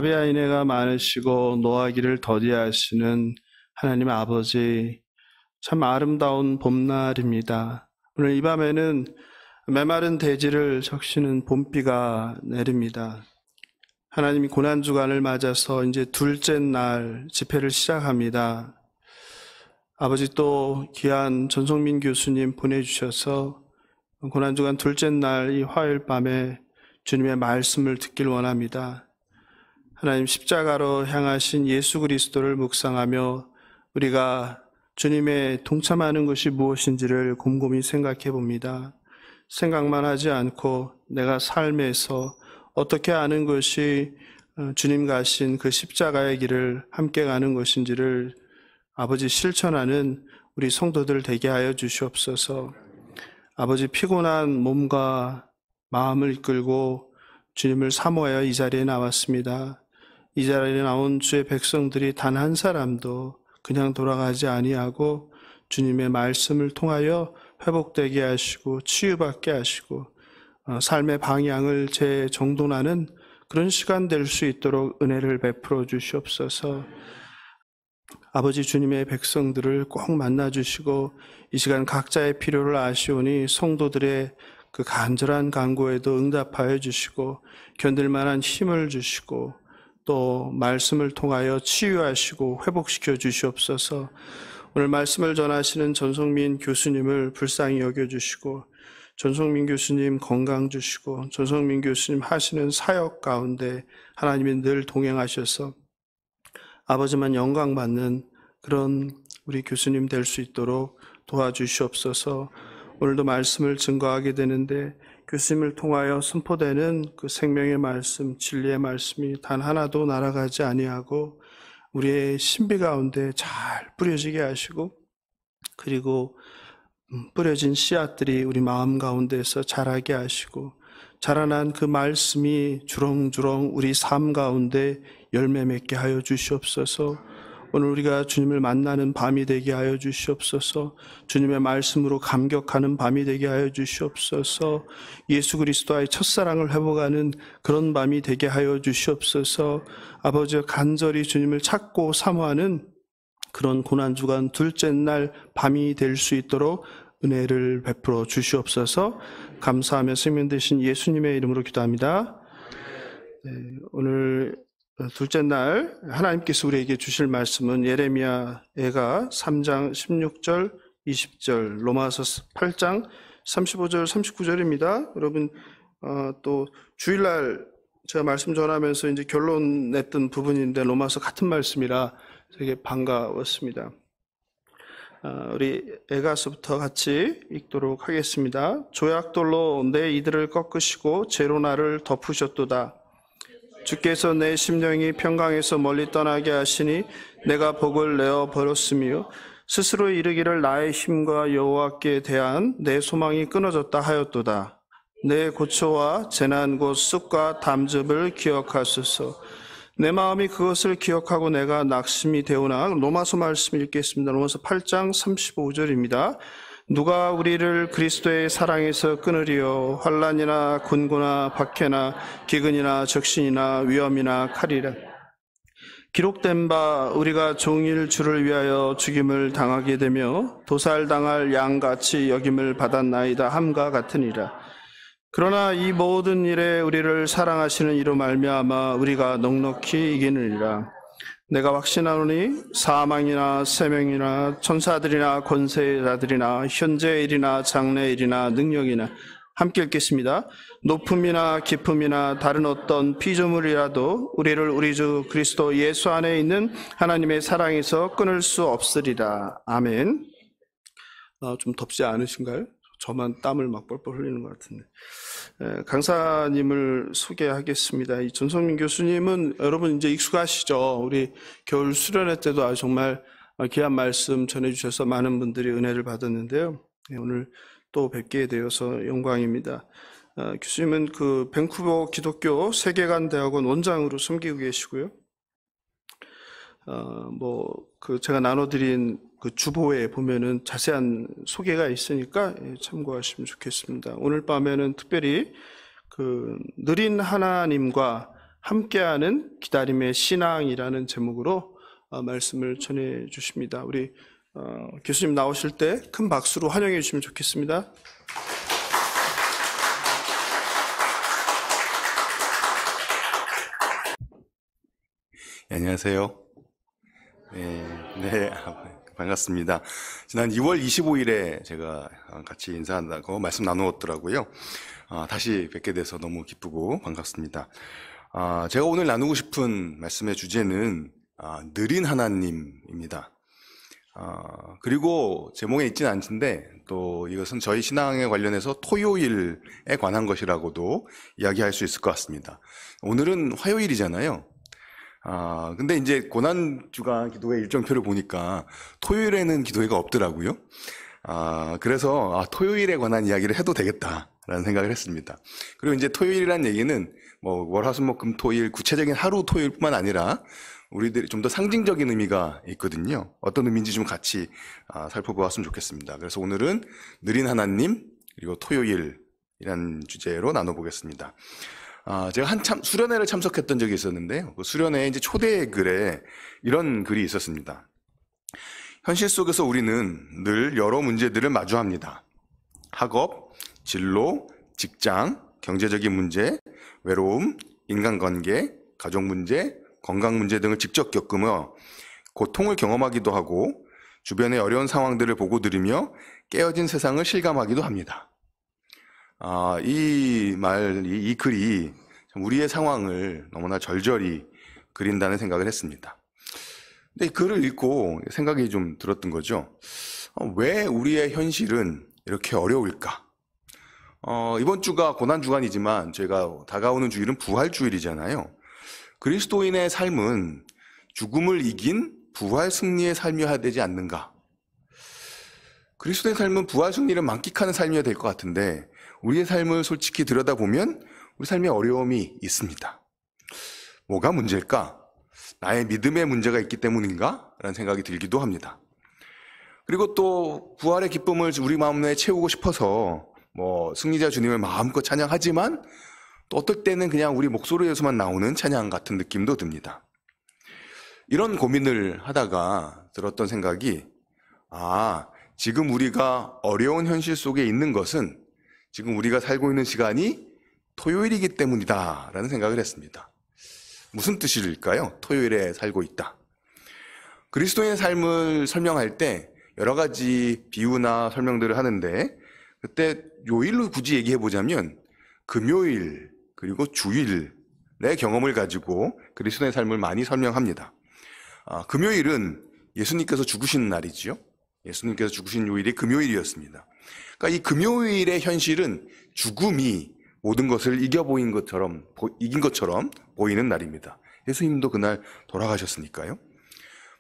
자비와 인애가 많으시고 노하기를 더디하시는 하나님 아버지, 참 아름다운 봄날입니다. 오늘 이 밤에는 메마른 대지를 적시는 봄비가 내립니다. 하나님이 고난주간을 맞아서 이제 둘째 날 집회를 시작합니다. 아버지, 또 귀한 전성민 교수님 보내주셔서 고난주간 둘째 날 이 화요일 밤에 주님의 말씀을 듣길 원합니다. 하나님, 십자가로 향하신 예수 그리스도를 묵상하며 우리가 주님의 동참하는 것이 무엇인지를 곰곰이 생각해 봅니다. 생각만 하지 않고 내가 삶에서 어떻게 하는 것이 주님 가신 그 십자가의 길을 함께 가는 것인지를 아버지 실천하는 우리 성도들 되게 하여 주시옵소서. 아버지, 피곤한 몸과 마음을 이끌고 주님을 사모하여 이 자리에 나왔습니다. 이 자리에 나온 주의 백성들이 단 한 사람도 그냥 돌아가지 아니하고 주님의 말씀을 통하여 회복되게 하시고 치유받게 하시고 삶의 방향을 재정돈하는 그런 시간 될 수 있도록 은혜를 베풀어 주시옵소서. 아버지, 주님의 백성들을 꼭 만나주시고 이 시간 각자의 필요를 아시오니 성도들의 그 간절한 간구에도 응답하여 주시고 견딜 만한 힘을 주시고 또 말씀을 통하여 치유하시고 회복시켜 주시옵소서. 오늘 말씀을 전하시는 전성민 교수님을 불쌍히 여겨주시고 전성민 교수님 건강 주시고 전성민 교수님 하시는 사역 가운데 하나님이 늘 동행하셔서 아버지만 영광 받는 그런 우리 교수님 될 수 있도록 도와주시옵소서. 오늘도 말씀을 증거하게 되는데 교수님을 통하여 선포되는 그 생명의 말씀, 진리의 말씀이 단 하나도 날아가지 아니하고 우리의 신비 가운데 잘 뿌려지게 하시고 그리고 뿌려진 씨앗들이 우리 마음 가운데서 자라게 하시고 자라난 그 말씀이 주렁주렁 우리 삶 가운데 열매 맺게 하여 주시옵소서. 오늘 우리가 주님을 만나는 밤이 되게 하여 주시옵소서. 주님의 말씀으로 감격하는 밤이 되게 하여 주시옵소서. 예수 그리스도와의 첫사랑을 회복하는 그런 밤이 되게 하여 주시옵소서. 아버지, 간절히 주님을 찾고 사모하는 그런 고난주간 둘째 날 밤이 될 수 있도록 은혜를 베풀어 주시옵소서. 감사하며 생명 되신 예수님의 이름으로 기도합니다. 네, 오늘 둘째 날 하나님께서 우리에게 주실 말씀은 예레미야가 3장 16절 20절, 로마서 8장 35절 39절입니다. 여러분 또 주일날 제가 말씀 전하면서 이제 결론 냈던 부분인데 로마서 같은 말씀이라 되게 반가웠습니다. 우리 에가서부터 같이 읽도록 하겠습니다. 조약돌로 내 이들을 꺾으시고 죄로 나를 덮으셨도다. 주께서 내 심령이 평강에서 멀리 떠나게 하시니 내가 복을 내어 버렸으며 스스로 이르기를 나의 힘과 여호와께 대한 내 소망이 끊어졌다 하였도다. 내 고초와 재난 곧 쑥과 담즙을 기억하소서. 내 마음이 그것을 기억하고 내가 낙심이 되오나. 로마서 말씀 읽겠습니다. 로마서 8장 35절입니다. 누가 우리를 그리스도의 사랑에서 끊으리요. 환난이나 곤고나 박해나 기근이나 적신이나 위험이나 칼이라. 기록된 바 우리가 종일 주를 위하여 죽임을 당하게 되며 도살당할 양같이 여김을 받았나이다 함과 같으니라. 그러나 이 모든 일에 우리를 사랑하시는 이로 말미암아 우리가 넉넉히 이기느니라. 내가 확신하노니 사망이나 생명이나 천사들이나 권세자들이나 현재의 일이나 장래의 일이나 능력이나 함께 읽겠습니다. 높음이나 깊음이나 다른 어떤 피조물이라도 우리를 우리 주 그리스도 예수 안에 있는 하나님의 사랑에서 끊을 수 없으리라. 아멘. 좀 덥지 않으신가요? 저만 땀을 막 뻘뻘 흘리는 것 같은데. 강사님을 소개하겠습니다. 이 전성민 교수님은 여러분 이제 익숙하시죠? 우리 겨울 수련회 때도 아주 정말 귀한 말씀 전해주셔서 많은 분들이 은혜를 받았는데요. 오늘 또 뵙게 되어서 영광입니다. 교수님은 그 밴쿠버 기독교 세계관대학원 원장으로 섬기고 계시고요. 제가 나눠드린 그 주보에 보면은 자세한 소개가 있으니까 참고하시면 좋겠습니다. 오늘 밤에는 특별히 그 느린 하나님과 함께하는 기다림의 신앙이라는 제목으로 말씀을 전해 주십니다. 우리 교수님 나오실 때 큰 박수로 환영해 주시면 좋겠습니다. 안녕하세요. 반갑습니다. 지난 2월 25일에 제가 같이 인사한다고 말씀 나누었더라고요. 다시 뵙게 돼서 너무 기쁘고 반갑습니다. 제가 오늘 나누고 싶은 말씀의 주제는 느린 하나님입니다. 그리고 제목에 있지는 않은데 또 이것은 저희 신앙에 관련해서 토요일에 관한 것이라고도 이야기할 수 있을 것 같습니다. 오늘은 화요일이잖아요. 근데 이제 고난주간 기도회 일정표를 보니까 토요일에는 기도회가 없더라고요. 그래서 토요일에 관한 이야기를 해도 되겠다라는 생각을 했습니다. 그리고 이제 토요일이라는 얘기는 월, 화, 수, 목, 금, 토일 구체적인 하루 토요일뿐만 아니라 우리들이 좀 더 상징적인 의미가 있거든요. 어떤 의미인지 좀 같이 살펴보았으면 좋겠습니다. 그래서 오늘은 느린 하나님 그리고 토요일이라는 주제로 나눠보겠습니다. 제가 한참 수련회를 참석했던 적이 있었는데요. 그 수련회에 이제 초대 글에 이런 글이 있었습니다. 현실 속에서 우리는 늘 여러 문제들을 마주합니다. 학업, 진로, 직장, 경제적인 문제, 외로움, 인간관계, 가족 문제, 건강 문제 등을 직접 겪으며 고통을 경험하기도 하고 주변의 어려운 상황들을 보고 들으며 깨어진 세상을 실감하기도 합니다. 이 글이 우리의 상황을 너무나 절절히 그린다는 생각을 했습니다. 근데 이 글을 읽고 생각이 좀 들었던 거죠. 왜 우리의 현실은 이렇게 어려울까? 이번 주가 고난주간이지만 저희가 다가오는 주일은 부활주일이잖아요. 그리스도인의 삶은 죽음을 이긴 부활 승리의 삶이어야 되지 않는가? 그리스도의 삶은 부활 승리를 만끽하는 삶이어야 될 것 같은데 우리의 삶을 솔직히 들여다보면 우리 삶에 어려움이 있습니다. 뭐가 문제일까? 나의 믿음에 문제가 있기 때문인가? 라는 생각이 들기도 합니다. 그리고 또 부활의 기쁨을 우리 마음에 채우고 싶어서 승리자 주님을 마음껏 찬양하지만 또 어떨 때는 그냥 우리 목소리에서만 나오는 찬양 같은 느낌도 듭니다. 이런 고민을 하다가 들었던 생각이 지금 우리가 어려운 현실 속에 있는 것은 지금 우리가 살고 있는 시간이 토요일이기 때문이다 라는 생각을 했습니다. 무슨 뜻일까요? 토요일에 살고 있다. 그리스도인의 삶을 설명할 때 여러 가지 비유나 설명들을 하는데 그때 요일로 굳이 얘기해 보자면 금요일 그리고 주일의 경험을 가지고 그리스도의 삶을 많이 설명합니다. 금요일은 예수님께서 죽으신 날이지요. 예수님께서 죽으신 요일이 금요일이었습니다. 그러니까 이 금요일의 현실은 죽음이 모든 것을 이긴 것처럼 보이는 날입니다. 예수님도 그날 돌아가셨으니까요.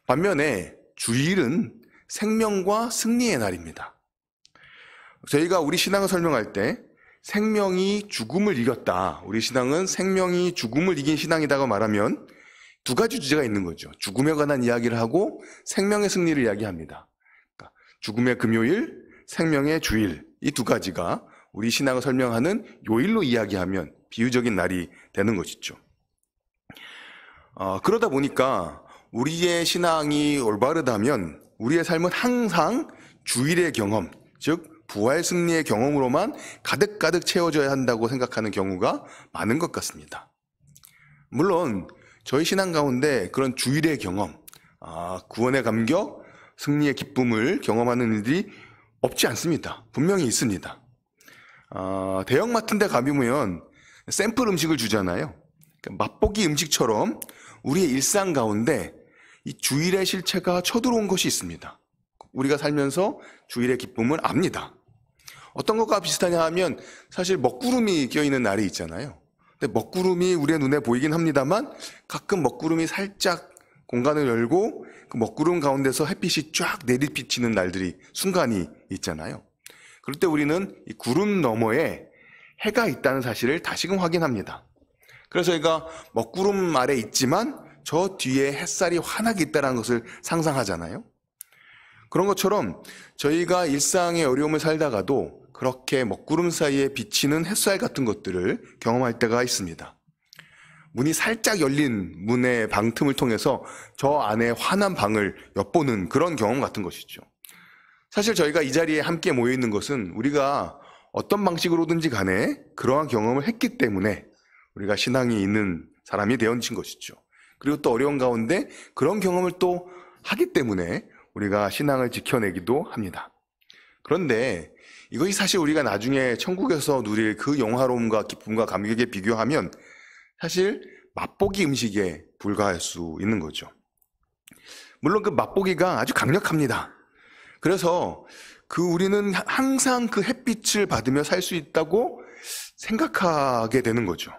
반면에 주일은 생명과 승리의 날입니다. 저희가 우리 신앙을 설명할 때 생명이 죽음을 이겼다. 우리 신앙은 생명이 죽음을 이긴 신앙이다고 말하면 두 가지 주제가 있는 거죠. 죽음에 관한 이야기를 하고 생명의 승리를 이야기합니다. 그러니까 죽음의 금요일, 생명의 주일 이 두 가지가 우리 신앙을 설명하는 요일로 이야기하면 비유적인 날이 되는 것이죠. 그러다 보니까 우리의 신앙이 올바르다면 우리의 삶은 항상 주일의 경험, 즉 부활 승리의 경험으로만 가득가득 채워져야 한다고 생각하는 경우가 많은 것 같습니다. 물론 저희 신앙 가운데 그런 주일의 경험, 구원의 감격, 승리의 기쁨을 경험하는 일들이 없지 않습니다. 분명히 있습니다. 대형마트 데 가보면 샘플 음식을 주잖아요. 맛보기 음식처럼 우리의 일상 가운데 이 주일의 실체가 쳐들어온 것이 있습니다. 우리가 살면서 주일의 기쁨을 압니다. 어떤 것과 비슷하냐 하면 사실 먹구름이 껴있는 날이 있잖아요. 근데 먹구름이 우리의 눈에 보이긴 합니다만 가끔 먹구름이 살짝 공간을 열고 그 먹구름 가운데서 햇빛이 쫙 내리비치는 날들이 순간이 있잖아요. 그럴 때 우리는 이 구름 너머에 해가 있다는 사실을 다시금 확인합니다. 그래서 저희가 먹구름 아래 있지만 저 뒤에 햇살이 환하게 있다는 것을 상상하잖아요. 그런 것처럼 저희가 일상의 어려움을 살다가도 그렇게 먹구름 사이에 비치는 햇살 같은 것들을 경험할 때가 있습니다. 문이 살짝 열린 문의 방틈을 통해서 저 안에 환한 방을 엿보는 그런 경험 같은 것이죠. 사실 저희가 이 자리에 함께 모여 있는 것은 우리가 어떤 방식으로든지 간에 그러한 경험을 했기 때문에 우리가 신앙이 있는 사람이 되어진 것이죠. 그리고 또 어려운 가운데 그런 경험을 또 하기 때문에 우리가 신앙을 지켜내기도 합니다. 그런데 이것이 사실 우리가 나중에 천국에서 누릴 그 영화로움과 기쁨과 감격에 비교하면 사실 맛보기 음식에 불과할 수 있는 거죠. 물론 그 맛보기가 아주 강력합니다. 그래서 우리는 항상 그 햇빛을 받으며 살 수 있다고 생각하게 되는 거죠.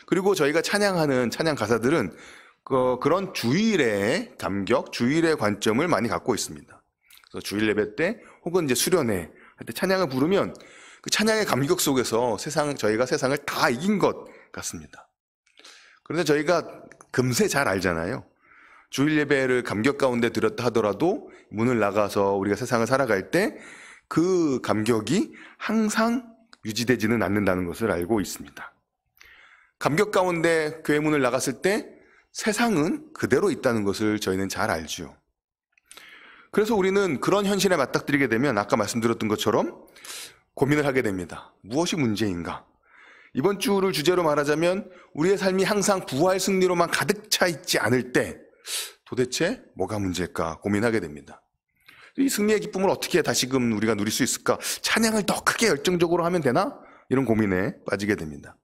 그리고 저희가 찬양하는 찬양 가사들은 그런 주일의 감격, 주일의 관점을 많이 갖고 있습니다. 그래서 주일 예배 때 혹은 이제 수련회 할 때 찬양을 부르면 그 찬양의 감격 속에서 저희가 세상을 다 이긴 것 같습니다. 그런데 저희가 금세 잘 알잖아요. 주일 예배를 감격 가운데 드렸다 하더라도 문을 나가서 우리가 세상을 살아갈 때 그 감격이 항상 유지되지는 않는다는 것을 알고 있습니다. 감격 가운데 교회 문을 나갔을 때 세상은 그대로 있다는 것을 저희는 잘 알죠. 그래서 우리는 그런 현실에 맞닥뜨리게 되면 아까 말씀드렸던 것처럼 고민을 하게 됩니다. 무엇이 문제인가? 이번 주를 주제로 말하자면 우리의 삶이 항상 부활 승리로만 가득 차 있지 않을 때 도대체 뭐가 문제일까 고민하게 됩니다. 이 승리의 기쁨을 어떻게 다시금 우리가 누릴 수 있을까? 찬양을 더 크게 열정적으로 하면 되나? 이런 고민에 빠지게 됩니다.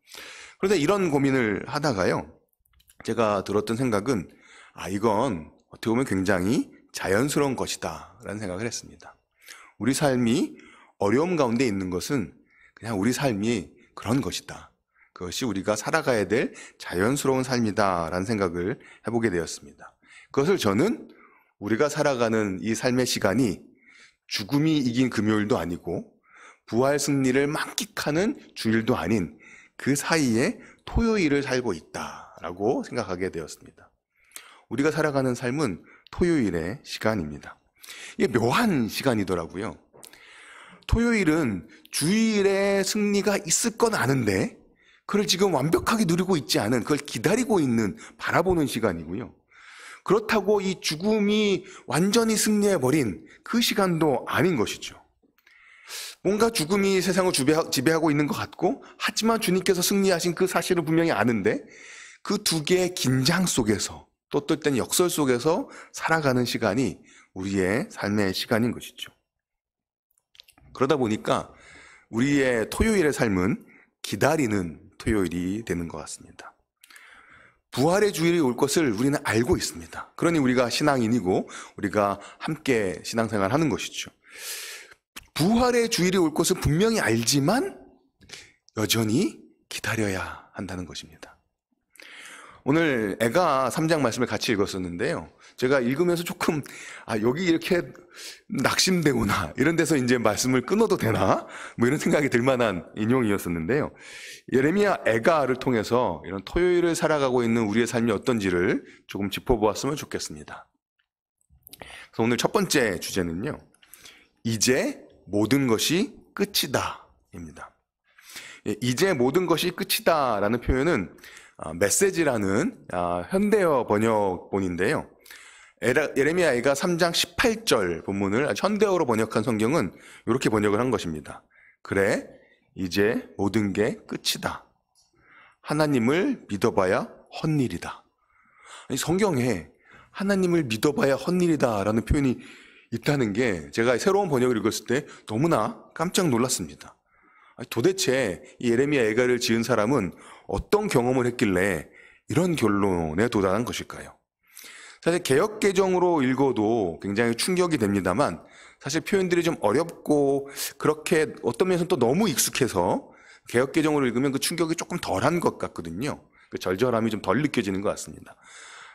그런데 이런 고민을 하다가요, 제가 들었던 생각은 이건 어떻게 보면 굉장히 자연스러운 것이다 라는 생각을 했습니다. 우리 삶이 어려움 가운데 있는 것은 그냥 우리 삶이 그런 것이다. 그것이 우리가 살아가야 될 자연스러운 삶이다 라는 생각을 해보게 되었습니다. 그것을 저는 우리가 살아가는 이 삶의 시간이 죽음이 이긴 금요일도 아니고 부활 승리를 만끽하는 주일도 아닌 그 사이에 토요일을 살고 있다라고 생각하게 되었습니다. 우리가 살아가는 삶은 토요일의 시간입니다. 이게 묘한 시간이더라고요. 토요일은 주일의 승리가 있을 건 아는데 그걸 지금 완벽하게 누리고 있지 않은, 그걸 기다리고 있는, 바라보는 시간이고요. 그렇다고 이 죽음이 완전히 승리해버린 그 시간도 아닌 것이죠. 뭔가 죽음이 세상을 지배하고 있는 것 같고, 하지만 주님께서 승리하신 그 사실을 분명히 아는데 그 두 개의 긴장 속에서, 또 어떨 때는 역설 속에서 살아가는 시간이 우리의 삶의 시간인 것이죠. 그러다 보니까 우리의 토요일의 삶은 기다리는 토요일이 되는 것 같습니다. 부활의 주일이 올 것을 우리는 알고 있습니다. 그러니 우리가 신앙인이고 우리가 함께 신앙생활을 하는 것이죠. 부활의 주일이 올 것을 분명히 알지만 여전히 기다려야 한다는 것입니다. 오늘 애가 3장 말씀을 같이 읽었었는데요. 제가 읽으면서 조금 여기 이렇게 낙심되구나, 이런 데서 이제 말씀을 끊어도 되나 뭐 이런 생각이 들 만한 인용이었었는데요. 예레미야 애가를 통해서 이런 토요일을 살아가고 있는 우리의 삶이 어떤지를 조금 짚어보았으면 좋겠습니다. 그래서 오늘 첫 번째 주제는요, 이제 모든 것이 끝이다 입니다. 이제 모든 것이 끝이다 라는 표현은 메시지라는 현대어 번역본인데요. 예레미야 애가 3장 18절 본문을 현대어로 번역한 성경은 이렇게 번역을 한 것입니다. 그래, 이제 모든 게 끝이다. 하나님을 믿어봐야 헛일이다. 성경에 하나님을 믿어봐야 헛일이다 라는 표현이 있다는 게 제가 새로운 번역을 읽었을 때 너무나 깜짝 놀랐습니다. 도대체 이 예레미야 애가를 지은 사람은 어떤 경험을 했길래 이런 결론에 도달한 것일까요? 사실 개역개정으로 읽어도 굉장히 충격이 됩니다만 사실 표현들이 좀 어렵고 그렇게 어떤 면에서는 또 너무 익숙해서 개역개정으로 읽으면 그 충격이 조금 덜한 것 같거든요. 그 절절함이 좀 덜 느껴지는 것 같습니다.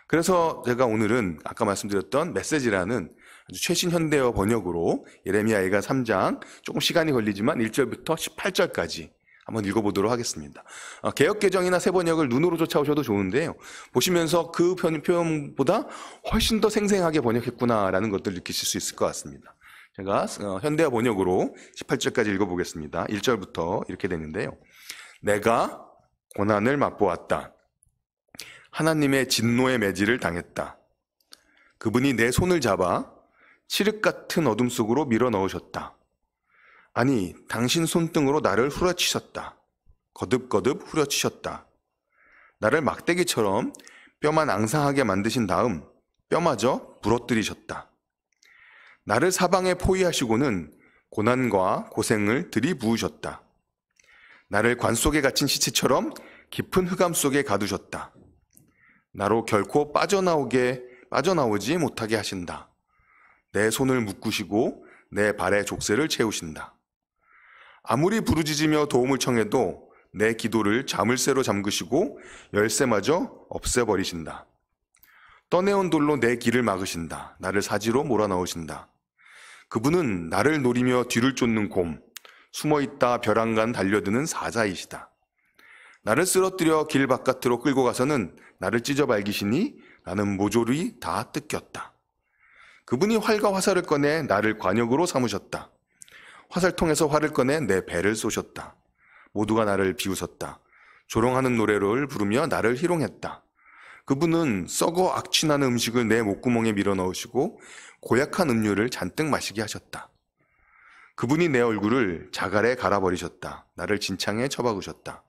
그래서 제가 오늘은 아까 말씀드렸던 메시지라는 아주 최신 현대어 번역으로 예레미야 애가 3장, 조금 시간이 걸리지만 1절부터 18절까지 한번 읽어보도록 하겠습니다. 개역개정이나 새번역을 눈으로 쫓아오셔도 좋은데요. 보시면서 그 표현보다 훨씬 더 생생하게 번역했구나라는 것들을 느끼실 수 있을 것 같습니다. 제가 현대어 번역으로 18절까지 읽어보겠습니다. 1절부터 이렇게 되는데요. 내가 고난을 맛보았다. 하나님의 진노의 매질을 당했다. 그분이 내 손을 잡아 칠흑 같은 어둠 속으로 밀어 넣으셨다. 아니, 당신 손등으로 나를 후려치셨다. 거듭거듭 후려치셨다. 나를 막대기처럼 뼈만 앙상하게 만드신 다음 뼈마저 부러뜨리셨다. 나를 사방에 포위하시고는 고난과 고생을 들이부으셨다. 나를 관 속에 갇힌 시체처럼 깊은 흑암 속에 가두셨다. 나로 결코 빠져나오지 못하게 하신다. 내 손을 묶으시고 내 발에 족쇄를 채우신다. 아무리 부르짖으며 도움을 청해도 내 기도를 자물쇠로 잠그시고 열쇠마저 없애버리신다. 떠내온 돌로 내 길을 막으신다. 나를 사지로 몰아넣으신다. 그분은 나를 노리며 뒤를 쫓는 곰, 숨어있다 벼랑간 달려드는 사자이시다. 나를 쓰러뜨려 길 바깥으로 끌고 가서는 나를 찢어 발기시니 나는 모조리 다 뜯겼다. 그분이 활과 화살을 꺼내 나를 관역으로 삼으셨다. 화살통에서 활을 꺼내 내 배를 쏘셨다. 모두가 나를 비웃었다. 조롱하는 노래를 부르며 나를 희롱했다. 그분은 썩어 악취나는 음식을 내 목구멍에 밀어넣으시고 고약한 음료를 잔뜩 마시게 하셨다. 그분이 내 얼굴을 자갈에 갈아버리셨다. 나를 진창에 처박으셨다.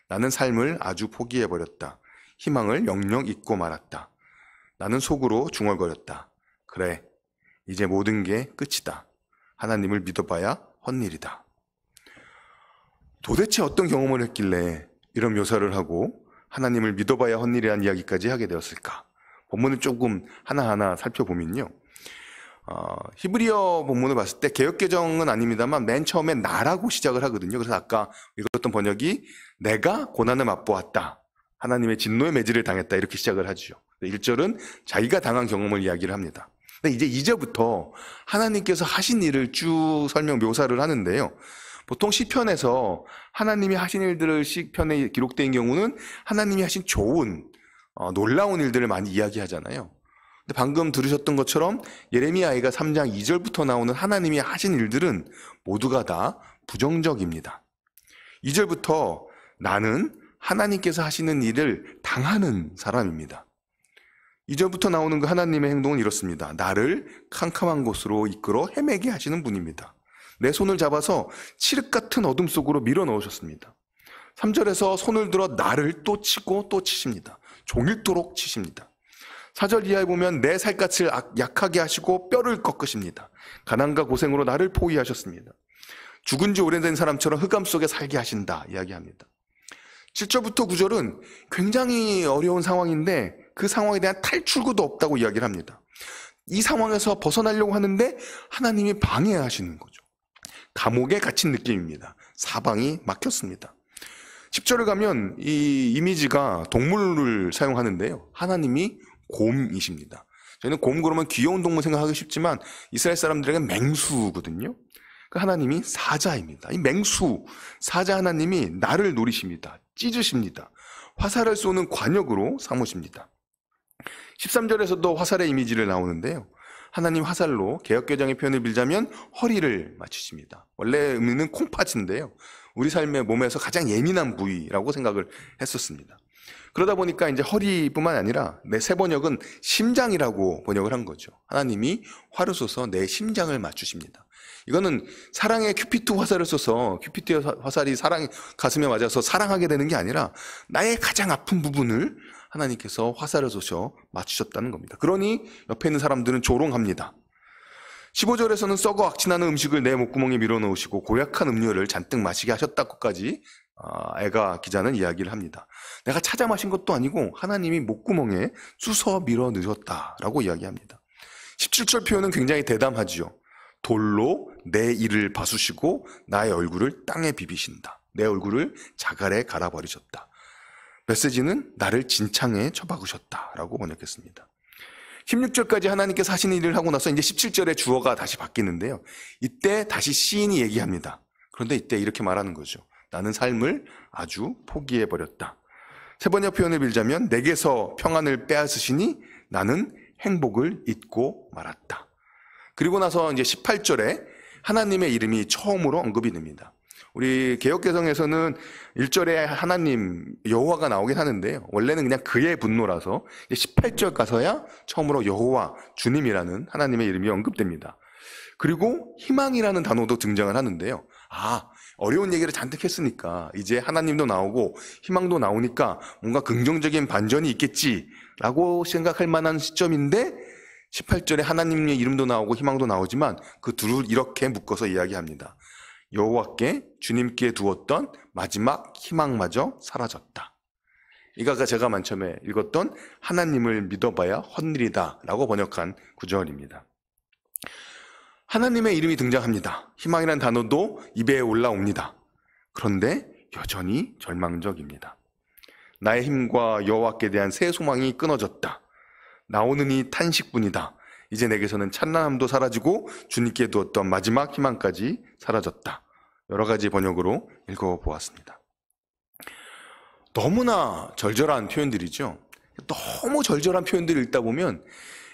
나는 삶을 아주 포기해버렸다. 희망을 영영 잊고 말았다. 나는 속으로 중얼거렸다. 그래, 이제 모든 게 끝이다. 하나님을 믿어봐야 헛일이다. 도대체 어떤 경험을 했길래 이런 묘사를 하고 하나님을 믿어봐야 헛일이라는 이야기까지 하게 되었을까? 본문을 조금 하나하나 살펴보면요. 히브리어 본문을 봤을 때 개역개정은 아닙니다만 맨 처음에 나라고 시작을 하거든요. 그래서 아까 읽었던 번역이 내가 고난을 맛보았다. 하나님의 진노의 매질을 당했다. 이렇게 시작을 하죠. 1절은 자기가 당한 경험을 이야기를 합니다. 근데 이제 2절부터 하나님께서 하신 일을 쭉 묘사를 하는데요. 보통 시편에서 하나님이 하신 일들을 시편에 기록된 경우는 하나님이 하신 좋은 놀라운 일들을 많이 이야기하잖아요. 근데 방금 들으셨던 것처럼 예레미야가 3장 2절부터 나오는 하나님이 하신 일들은 모두가 다 부정적입니다. 2절부터 나는 하나님께서 하시는 일을 당하는 사람입니다. 2절부터 나오는 그 하나님의 행동은 이렇습니다. 나를 캄캄한 곳으로 이끌어 헤매게 하시는 분입니다. 내 손을 잡아서 칠흑 같은 어둠 속으로 밀어 넣으셨습니다. 3절에서 손을 들어 나를 또 치고 또 치십니다. 종일토록 치십니다. 4절 이하에 보면 내 살갗을 약하게 하시고 뼈를 꺾으십니다. 가난과 고생으로 나를 포위하셨습니다. 죽은 지 오래된 사람처럼 흑암 속에 살게 하신다 이야기합니다. 7절부터 9절은 굉장히 어려운 상황인데 그 상황에 대한 탈출구도 없다고 이야기를 합니다. 이 상황에서 벗어나려고 하는데 하나님이 방해하시는 거죠. 감옥에 갇힌 느낌입니다. 사방이 막혔습니다. 10절을 가면 이 이미지가 동물을 사용하는데요. 하나님이 곰이십니다. 저희는 곰 그러면 귀여운 동물 생각하기 쉽지만 이스라엘 사람들에게는 맹수거든요. 그 하나님이 사자입니다. 이 맹수, 사자 하나님이 나를 노리십니다. 찢으십니다. 화살을 쏘는 관역으로 삼으십니다. 13절에서도 화살의 이미지를 나오는데요. 하나님 화살로 개역개정의 표현을 빌자면 허리를 맞추십니다. 원래 의미는 콩팥인데요. 우리 삶의 몸에서 가장 예민한 부위라고 생각을 했었습니다. 그러다 보니까 이제 허리뿐만 아니라 내 새 번역은 심장이라고 번역을 한 거죠. 하나님이 활을 쏘서 내 심장을 맞추십니다. 이거는 사랑의 큐피트 화살을 쏘서 큐피트 화살이 가슴에 맞아서 사랑하게 되는 게 아니라 나의 가장 아픈 부분을 하나님께서 화살을 쏘셔 맞추셨다는 겁니다. 그러니 옆에 있는 사람들은 조롱합니다. 15절에서는 썩어 악취나는 음식을 내 목구멍에 밀어넣으시고 고약한 음료를 잔뜩 마시게 하셨다고까지 애가 기자는 이야기를 합니다. 내가 찾아 마신 것도 아니고 하나님이 목구멍에 쑤서 밀어넣으셨다라고 이야기합니다. 17절 표현은 굉장히 대담하지요. 돌로 내 이를 바수시고 나의 얼굴을 땅에 비비신다. 내 얼굴을 자갈에 갈아버리셨다. 메시지는 나를 진창에 처박으셨다라고 번역했습니다. 16절까지 하나님께서 하신 일을 하고 나서 이제 17절에 주어가 다시 바뀌는데요. 이때 다시 시인이 얘기합니다. 그런데 이때 이렇게 말하는 거죠. 나는 삶을 아주 포기해버렸다. 세 번역 표현을 빌자면 내게서 평안을 빼앗으시니 나는 행복을 잊고 말았다. 그리고 나서 이제 18절에 하나님의 이름이 처음으로 언급이 됩니다. 우리 개역개성에서는 1절에 하나님 여호와가 나오긴 하는데요. 원래는 그냥 그의 분노라서 18절 가서야 처음으로 여호와 주님이라는 하나님의 이름이 언급됩니다. 그리고 희망이라는 단어도 등장을 하는데요. 어려운 얘기를 잔뜩 했으니까 이제 하나님도 나오고 희망도 나오니까 뭔가 긍정적인 반전이 있겠지라고 생각할 만한 시점인데 18절에 하나님의 이름도 나오고 희망도 나오지만 그 둘을 이렇게 묶어서 이야기합니다. 여호와께 주님께 두었던 마지막 희망마저 사라졌다. 이가 제가 맨 처음에 읽었던 하나님을 믿어봐야 헛일이다 라고 번역한 구절입니다. 하나님의 이름이 등장합니다. 희망이라는 단어도 입에 올라옵니다. 그런데 여전히 절망적입니다. 나의 힘과 여호와께 대한 새 소망이 끊어졌다. 나오는 이 탄식뿐이다. 이제 내게서는 찬란함도 사라지고 주님께 두었던 마지막 희망까지 사라졌다. 여러 가지 번역으로 읽어보았습니다. 너무나 절절한 표현들이죠. 너무 절절한 표현들을 읽다 보면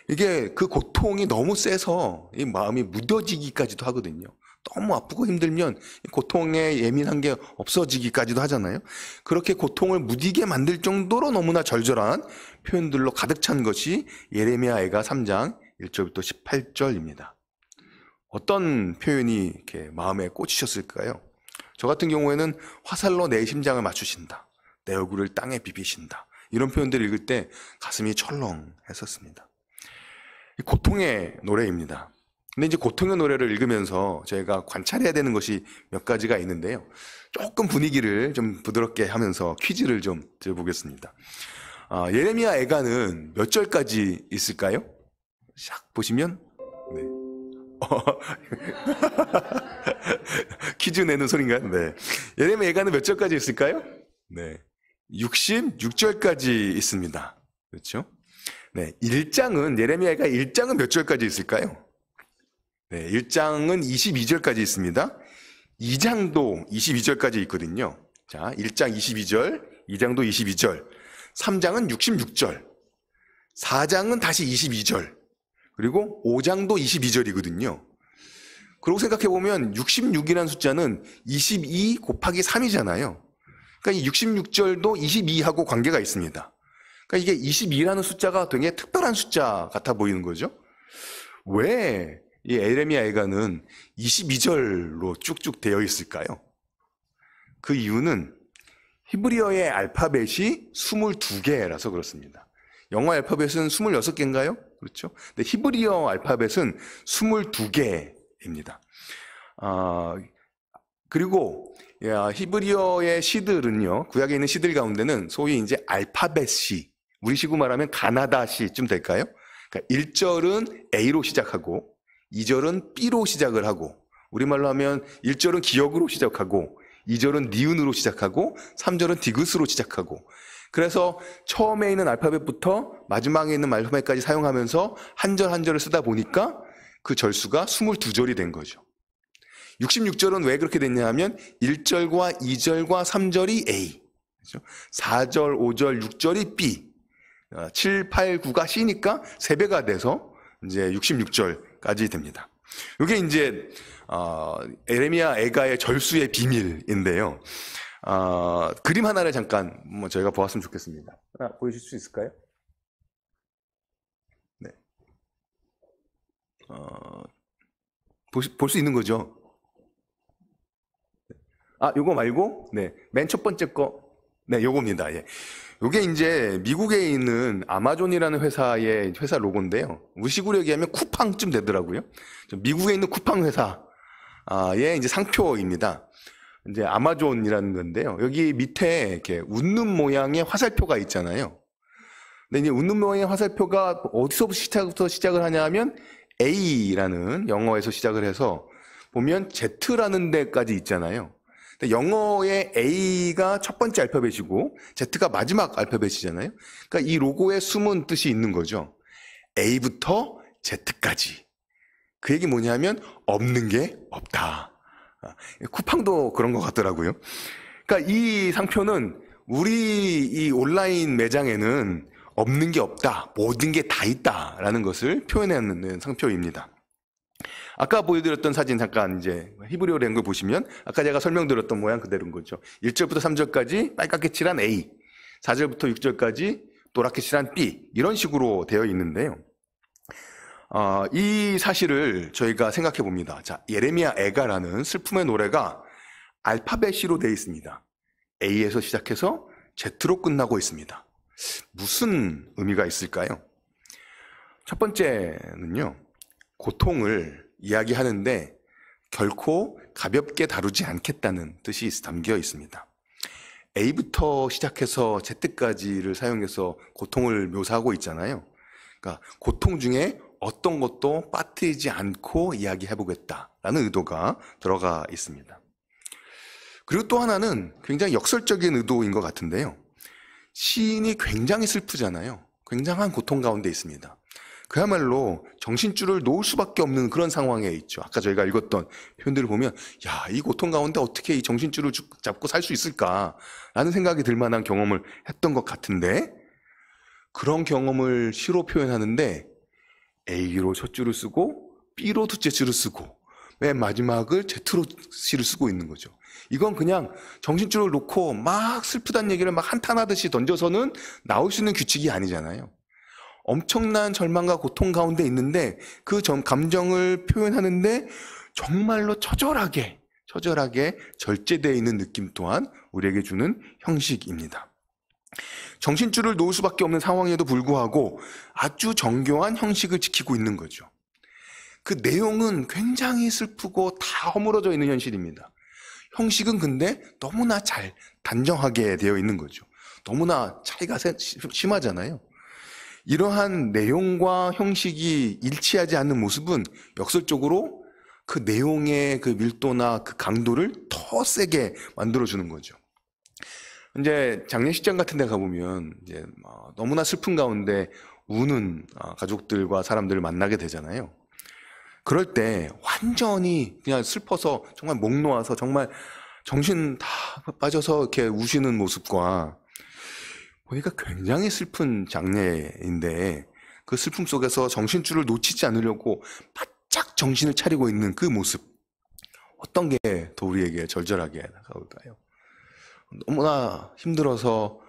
이게 그 고통이 너무 세서 이 마음이 무뎌지기까지도 하거든요. 너무 아프고 힘들면 고통에 예민한 게 없어지기까지도 하잖아요. 그렇게 고통을 무디게 만들 정도로 너무나 절절한 표현들로 가득 찬 것이 예레미야 애가 3장 1절부터 18절입니다. 어떤 표현이 이렇게 마음에 꽂히셨을까요? 저 같은 경우에는 화살로 내 심장을 맞추신다. 내 얼굴을 땅에 비비신다. 이런 표현들을 읽을 때 가슴이 철렁했었습니다. 고통의 노래입니다. 근데 이제 고통의 노래를 읽으면서 저희가 관찰해야 되는 것이 몇 가지가 있는데요. 조금 분위기를 좀 부드럽게 하면서 퀴즈를 좀 드려보겠습니다. 예레미야 애가는 몇 절까지 있을까요? 샥 보시면 네. 퀴즈 내는 소리인가요? 네. 예레미야 애가는 몇 절까지 있을까요? 네. 66절까지 있습니다. 그렇죠? 네. 1장은 예레미야가 1장은 몇 절까지 있을까요? 네, 1장은 22절까지 있습니다. 2장도 22절까지 있거든요. 자, 1장 22절, 2장도 22절, 3장은 66절, 4장은 다시 22절, 그리고 5장도 22절이거든요. 그러고 생각해보면 66이라는 숫자는 22 곱하기 3이잖아요. 그러니까 이 66절도 22하고 관계가 있습니다. 그러니까 이게 22라는 숫자가 되게 특별한 숫자 같아 보이는 거죠. 왜 이 예레미야 애가는 22절로 쭉쭉 되어 있을까요? 그 이유는 히브리어의 알파벳이 22개라서 그렇습니다. 영어 알파벳은 26개인가요? 그렇죠? 근데 히브리어 알파벳은 22개입니다. 그리고 히브리어의 시들은요, 구약에 있는 시들 가운데는 소위 이제 알파벳시, 우리식으로 말하면 가나다시쯤 될까요? 그러니까 1절은 A로 시작하고 2절은 B로 시작을 하고, 우리말로 하면 1절은 기역으로 시작하고 2절은 니은으로 시작하고 3절은 디귿으로 시작하고, 그래서 처음에 있는 알파벳부터 마지막에 있는 알파벳까지 사용하면서 한 절 한 절을 쓰다 보니까 그 절수가 22절이 된 거죠. 66절은 왜 그렇게 됐냐 하면 1절과 2절과 3절이 A, 4절, 5절, 6절이 B, 7, 8, 9가 C니까 3배가 돼서 이제 66절까지 됩니다. 이게 이제 예레미야 애가의 절수의 비밀인데요. 그림 하나를 잠깐 저희가 보았으면 좋겠습니다. 하나 보여줄 수 있을까요? 네. 볼 수 있는 거죠? 요거 말고, 네. 맨 첫 번째 거, 네, 요겁니다. 예. 요게 이제 미국에 있는 아마존이라는 회사의 회사 로고인데요. 우리식으로 얘기하면 쿠팡쯤 되더라고요. 미국에 있는 쿠팡 회사의 이제 상표입니다. 이제 아마존이라는 건데요. 여기 밑에 이렇게 웃는 모양의 화살표가 있잖아요. 근데 이제 웃는 모양의 화살표가 어디서부터 시작을 하냐 하면 A라는 영어에서 시작을 해서 보면 Z라는 데까지 있잖아요. 영어의 A가 첫 번째 알파벳이고 Z가 마지막 알파벳이잖아요. 그러니까 이 로고에 숨은 뜻이 있는 거죠. A부터 Z까지. 그 얘기 뭐냐면 없는 게 없다. 쿠팡도 그런 것 같더라고요. 그러니까 이 상표는 우리 이 온라인 매장에는 없는 게 없다, 모든 게 다 있다라는 것을 표현하는 상표입니다. 아까 보여드렸던 사진 잠깐 이제 히브리어로 된 걸 보시면 아까 제가 설명드렸던 모양 그대로인 거죠. 1절부터 3절까지 빨갛게 칠한 A, 4절부터 6절까지 노랗게 칠한 B, 이런 식으로 되어 있는데요. 이 사실을 저희가 생각해 봅니다. 자, 예레미야 애가라는 슬픔의 노래가 알파벳으로 되어 있습니다. A에서 시작해서 Z로 끝나고 있습니다. 무슨 의미가 있을까요? 첫 번째는요, 고통을 이야기하는데 결코 가볍게 다루지 않겠다는 뜻이 담겨 있습니다. A부터 시작해서 Z까지를 사용해서 고통을 묘사하고 있잖아요. 그러니까 고통 중에 어떤 것도 빠뜨리지 않고 이야기해보겠다라는 의도가 들어가 있습니다. 그리고 또 하나는 굉장히 역설적인 의도인 것 같은데요. 시인이 굉장히 슬프잖아요. 굉장한 고통 가운데 있습니다. 그야말로 정신줄을 놓을 수밖에 없는 그런 상황에 있죠. 아까 저희가 읽었던 표현들을 보면 야, 이 고통 가운데 어떻게 이 정신줄을 잡고 살 수 있을까라는 생각이 들 만한 경험을 했던 것 같은데, 그런 경험을 시로 표현하는데 A로 첫 줄을 쓰고 B로 둘째 줄을 쓰고 맨 마지막을 Z로 시를 쓰고 있는 거죠. 이건 그냥 정신줄을 놓고 막 슬프다는 얘기를 막 한탄하듯이 던져서는 나올 수 있는 규칙이 아니잖아요. 엄청난 절망과 고통 가운데 있는데 그 감정을 표현하는데 정말로 처절하게 절제되어 있는 느낌 또한 우리에게 주는 형식입니다. 정신줄을 놓을 수밖에 없는 상황에도 불구하고 아주 정교한 형식을 지키고 있는 거죠. 그 내용은 굉장히 슬프고 다 허물어져 있는 현실입니다. 형식은 근데 너무나 잘 단정하게 되어 있는 거죠. 너무나 차이가 심하잖아요. 이러한 내용과 형식이 일치하지 않는 모습은 역설적으로 그 내용의 그 밀도나 그 강도를 더 세게 만들어주는 거죠. 이제 장례식장 같은 데 가보면 이제 너무나 슬픈 가운데 우는 가족들과 사람들을 만나게 되잖아요. 그럴 때 완전히 그냥 슬퍼서 정말 목 놓아서 정말 정신 다 빠져서 이렇게 우시는 모습과 보니까 굉장히 슬픈 장례인데 그 슬픔 속에서 정신줄을 놓치지 않으려고 바짝 정신을 차리고 있는 그 모습, 어떤 게 더 우리에게 절절하게 다가올까요? 너무나 힘들어서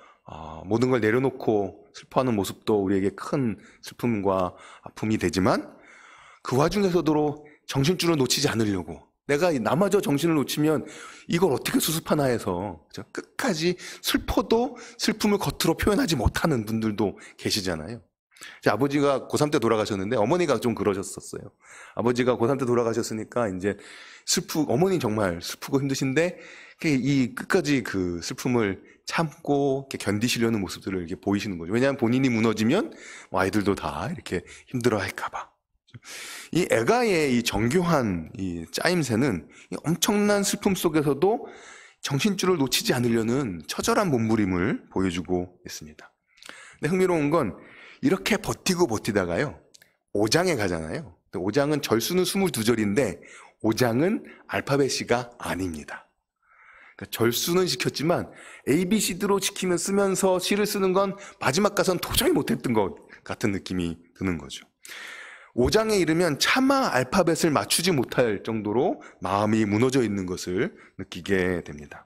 모든 걸 내려놓고 슬퍼하는 모습도 우리에게 큰 슬픔과 아픔이 되지만 그 와중에서도 정신줄을 놓치지 않으려고, 내가 나마저 정신을 놓치면 이걸 어떻게 수습하나 해서 끝까지 슬퍼도 슬픔을 겉으로 표현하지 못하는 분들도 계시잖아요. 제 아버지가 고3 때 돌아가셨는데 어머니가 좀 그러셨었어요. 아버지가 고3 때 돌아가셨으니까 이제 어머니 정말 슬프고 힘드신데 이 끝까지 그 슬픔을 참고 이렇게 견디시려는 모습들을 이렇게 보이시는 거죠. 왜냐하면 본인이 무너지면 아이들도 다 이렇게 힘들어 할까봐. 이 애가의 이 정교한 이 짜임새는 이 엄청난 슬픔 속에서도 정신줄을 놓치지 않으려는 처절한 몸부림을 보여주고 있습니다. 근데 흥미로운 건 이렇게 버티다가요 5장에 가잖아요. 5장은 절수는 22절인데 5장은 알파벳이가 아닙니다. 그러니까 절수는 지켰지만 ABCD로 쓰면서 시를 쓰는 건 마지막 가서는 도저히 못했던 것 같은 느낌이 드는 거죠. 5장에 이르면 차마 알파벳을 맞추지 못할 정도로 마음이 무너져 있는 것을 느끼게 됩니다.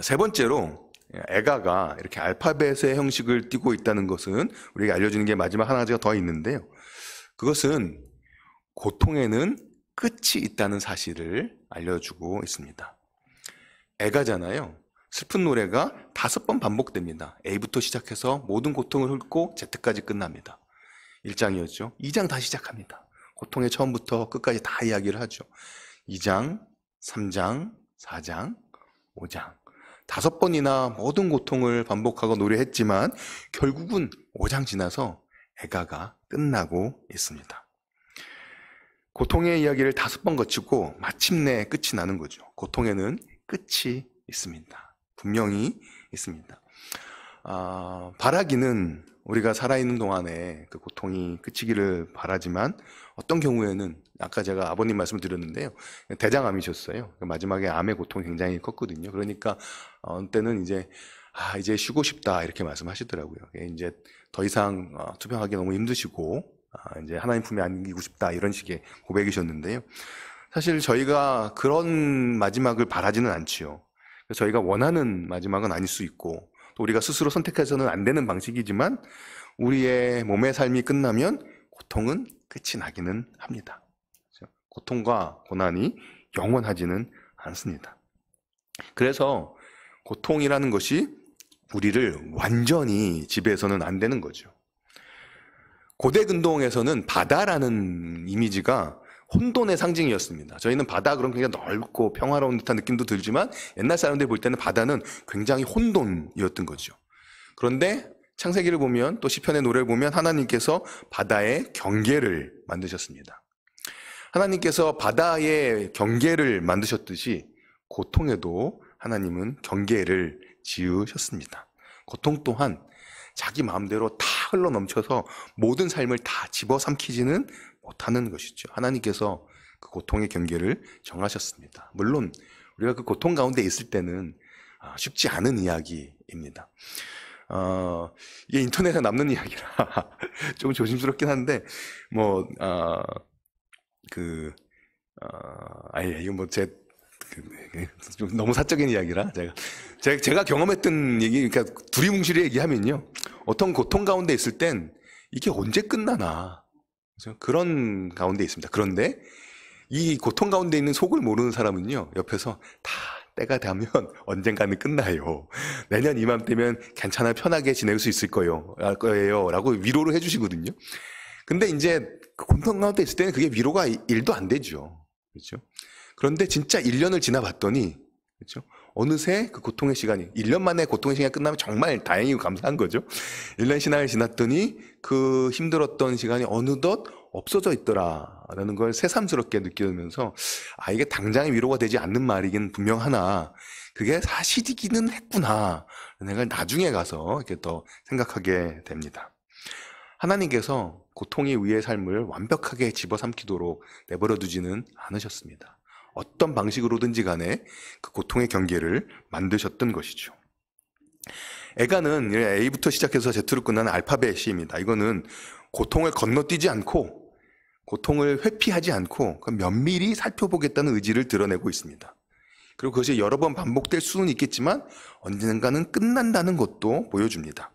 세 번째로 애가가 이렇게 알파벳의 형식을 띠고 있다는 것은 우리에게 알려주는 게 마지막 하나 가지가 더 있는데요. 그것은 고통에는 끝이 있다는 사실을 알려주고 있습니다. 애가잖아요. 슬픈 노래가 5번 반복됩니다. A부터 시작해서 모든 고통을 훑고 Z까지 끝납니다. 1장이었죠. 2장 다시 시작합니다. 고통의 처음부터 끝까지 다 이야기를 하죠. 2장, 3장, 4장, 5장. 5번이나 모든 고통을 반복하고 노래했지만 결국은 5장 지나서 애가가 끝나고 있습니다. 고통의 이야기를 5번 거치고 마침내 끝이 나는 거죠. 고통에는 끝이 있습니다. 분명히 있습니다. 바라기는 우리가 살아있는 동안에 그 고통이 그치기를 바라지만 어떤 경우에는 아까 제가 아버님 말씀을 드렸는데요. 대장암이셨어요. 마지막에 암의 고통이 굉장히 컸거든요. 그러니까 때는 이제 이제 쉬고 싶다 이렇게 말씀하시더라고요. 이제 더 이상 투병하기 너무 힘드시고 이제 하나님 품에 안기고 싶다 이런 식의 고백이셨는데요. 사실 저희가 그런 마지막을 바라지는 않지요. 저희가 원하는 마지막은 아닐 수 있고 또 우리가 스스로 선택해서는 안 되는 방식이지만 우리의 몸의 삶이 끝나면 고통은 끝이 나기는 합니다. 고통과 고난이 영원하지는 않습니다. 그래서 고통이라는 것이 우리를 완전히 지배해서는 안 되는 거죠. 고대 근동에서는 바다라는 이미지가 혼돈의 상징이었습니다. 저희는 바다 그럼 굉장히 넓고 평화로운 듯한 느낌도 들지만 옛날 사람들이 볼 때는 바다는 굉장히 혼돈이었던 거죠. 그런데 창세기를 보면 또 시편의 노래를 보면 하나님께서 바다의 경계를 만드셨습니다. 하나님께서 바다의 경계를 만드셨듯이 고통에도 하나님은 경계를 지으셨습니다. 고통 또한 자기 마음대로 다 흘러 넘쳐서 모든 삶을 다 집어삼키지는 못하는 것이죠. 하나님께서 그 고통의 경계를 정하셨습니다. 물론 우리가 그 고통 가운데 있을 때는 쉽지 않은 이야기입니다. 이게 인터넷에 남는 이야기라 좀 조심스럽긴 한데 이건 좀 너무 사적인 이야기라 제가 경험했던 얘기, 그러니까 두리뭉실히 얘기하면요, 어떤 고통 가운데 있을 땐 이게 언제 끝나나 그런 가운데 있습니다. 그런데 이 고통 가운데 있는 속을 모르는 사람은요, 옆에서 다 때가 되면 언젠가는 끝나요. 내년 이맘때면 괜찮아, 편하게 지낼 수 있을 거예요 라고 위로를 해주시거든요. 근데 이제 그 고통 가운데 있을 때는 그게 위로가 1도 안 되죠. 그렇죠? 그런데 진짜 1년을 지나봤더니, 그렇죠? 어느새 그 고통의 시간이, 1년 만에 고통의 시간이 끝나면 정말 다행이고 감사한 거죠. 1년 시간을 지났더니 그 힘들었던 시간이 어느덧 없어져 있더라라는 걸 새삼스럽게 느끼면서, 이게 당장의 위로가 되지 않는 말이긴 분명하나 그게 사실이기는 했구나 라는 걸 나중에 가서 이렇게 더 생각하게 됩니다. 하나님께서 고통이 우리의 삶을 완벽하게 집어삼키도록 내버려 두지는 않으셨습니다. 어떤 방식으로든지 간에 그 고통의 경계를 만드셨던 것이죠. 애가는 A부터 시작해서 Z로 끝나는 알파벳입니다. 이거는 고통을 건너뛰지 않고 고통을 회피하지 않고 면밀히 살펴보겠다는 의지를 드러내고 있습니다. 그리고 그것이 여러 번 반복될 수는 있겠지만 언젠가는 끝난다는 것도 보여줍니다.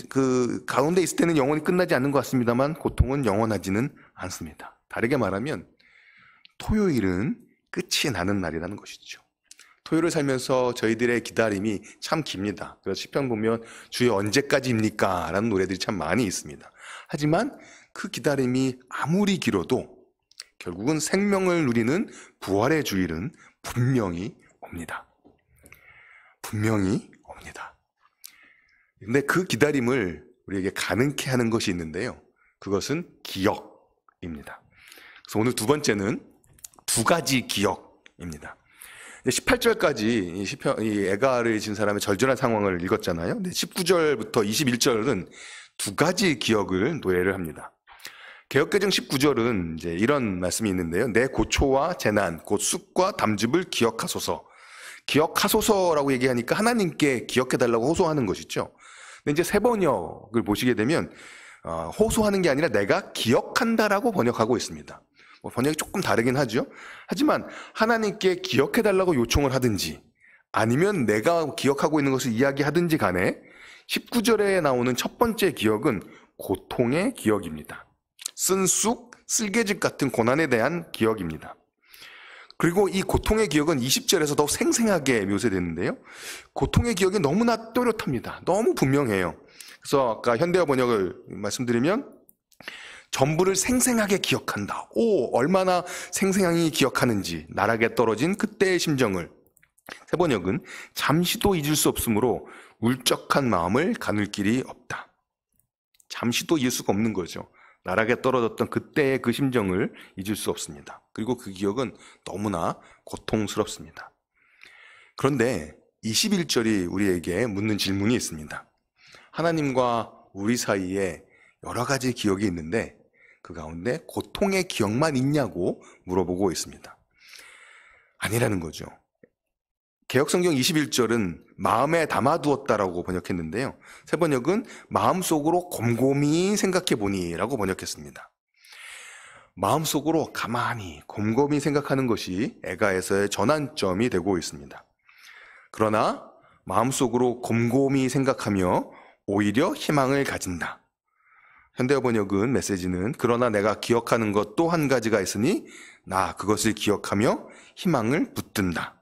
그 가운데 있을 때는 영원히 끝나지 않는 것 같습니다만 고통은 영원하지는 않습니다. 다르게 말하면 토요일은 끝이 나는 날이라는 것이죠. 토요일을 살면서 저희들의 기다림이 참 깁니다. 그래서 시편 보면 주여 언제까지입니까? 라는 노래들이 참 많이 있습니다. 하지만 그 기다림이 아무리 길어도 결국은 생명을 누리는 부활의 주일은 분명히 옵니다. 분명히 옵니다. 근데 그 기다림을 우리에게 가능케 하는 것이 있는데요. 그것은 기억입니다. 그래서 오늘 두 번째는 두 가지 기억입니다. 18절까지 이 애가를 진 사람의 절절한 상황을 읽었잖아요. 근데 19절부터 21절은 두 가지 기억을 노래를 합니다. 개역개정 19절은 이제 이런 말씀이 있는데요. 내 고초와 재난, 곧 쑥과 담즙을 기억하소서. 기억하소서라고 얘기하니까 하나님께 기억해달라고 호소하는 것이죠. 근데 이제 새 번역을 보시게 되면 호소하는 게 아니라 내가 기억한다라고 번역하고 있습니다. 번역이 조금 다르긴 하죠. 하지만 하나님께 기억해달라고 요청을 하든지 아니면 내가 기억하고 있는 것을 이야기하든지 간에 19절에 나오는 첫 번째 기억은 고통의 기억입니다. 쓴 쑥, 쓸개즙 같은 고난에 대한 기억입니다. 그리고 이 고통의 기억은 20절에서 더욱 생생하게 묘사되는데요. 고통의 기억이 너무나 또렷합니다. 너무 분명해요. 그래서 아까 현대어 번역을 말씀드리면 전부를 생생하게 기억한다. 얼마나 생생하게 기억하는지 나락에 떨어진 그때의 심정을. 새 번역은 잠시도 잊을 수 없으므로 울적한 마음을 가눌 길이 없다. 잠시도 잊을 수가 없는 거죠. 나락에 떨어졌던 그때의 그 심정을 잊을 수 없습니다. 그리고 그 기억은 너무나 고통스럽습니다. 그런데 21절이 우리에게 묻는 질문이 있습니다. 하나님과 우리 사이에 여러 가지 기억이 있는데 그 가운데 고통의 기억만 있냐고 물어보고 있습니다. 아니라는 거죠. 개역성경 21절은 마음에 담아두었다라고 번역했는데요. 새 번역은 마음속으로 곰곰이 생각해보니 라고 번역했습니다. 마음속으로 가만히 곰곰이 생각하는 것이 애가에서의 전환점이 되고 있습니다. 그러나 마음속으로 곰곰이 생각하며 오히려 희망을 가진다. 현대어 번역은 메시지는 그러나 내가 기억하는 것 또 한 가지가 있으니 나 그것을 기억하며 희망을 붙든다.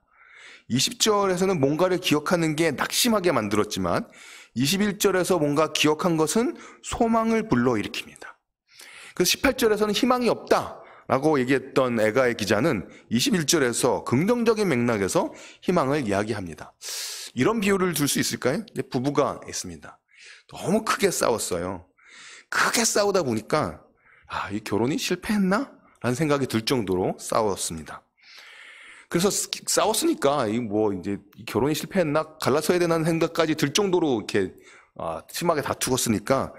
20절에서는 뭔가를 기억하는 게 낙심하게 만들었지만 21절에서 뭔가 기억한 것은 소망을 불러일으킵니다. 그래서 18절에서는 희망이 없다라고 얘기했던 애가의 기자는 21절에서 긍정적인 맥락에서 희망을 이야기합니다. 이런 비유를 들 수 있을까요? 부부가 있습니다. 너무 크게 싸웠어요. 크게 싸우다 보니까 이 결혼이 실패했나? 라는 생각이 들 정도로 싸웠습니다. 그래서 싸웠으니까 이 결혼이 실패했나? 갈라서야 되는 생각까지 들 정도로 이렇게 심하게 다투었으니까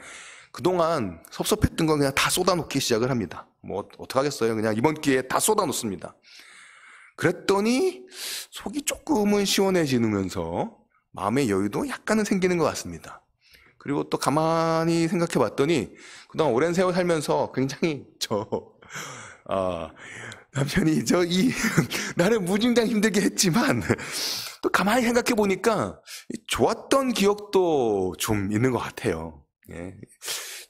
그동안 섭섭했던 건 그냥 다 쏟아놓기 시작을 합니다. 어떡하겠어요. 그냥 이번 기회에 다 쏟아놓습니다. 그랬더니 속이 조금은 시원해지면서 마음의 여유도 약간은 생기는 것 같습니다. 그리고 또 가만히 생각해 봤더니 그동안 오랜 세월 살면서 굉장히 남편이 나를 무진장 힘들게 했지만 또 가만히 생각해 보니까 좋았던 기억도 좀 있는 것 같아요. 예.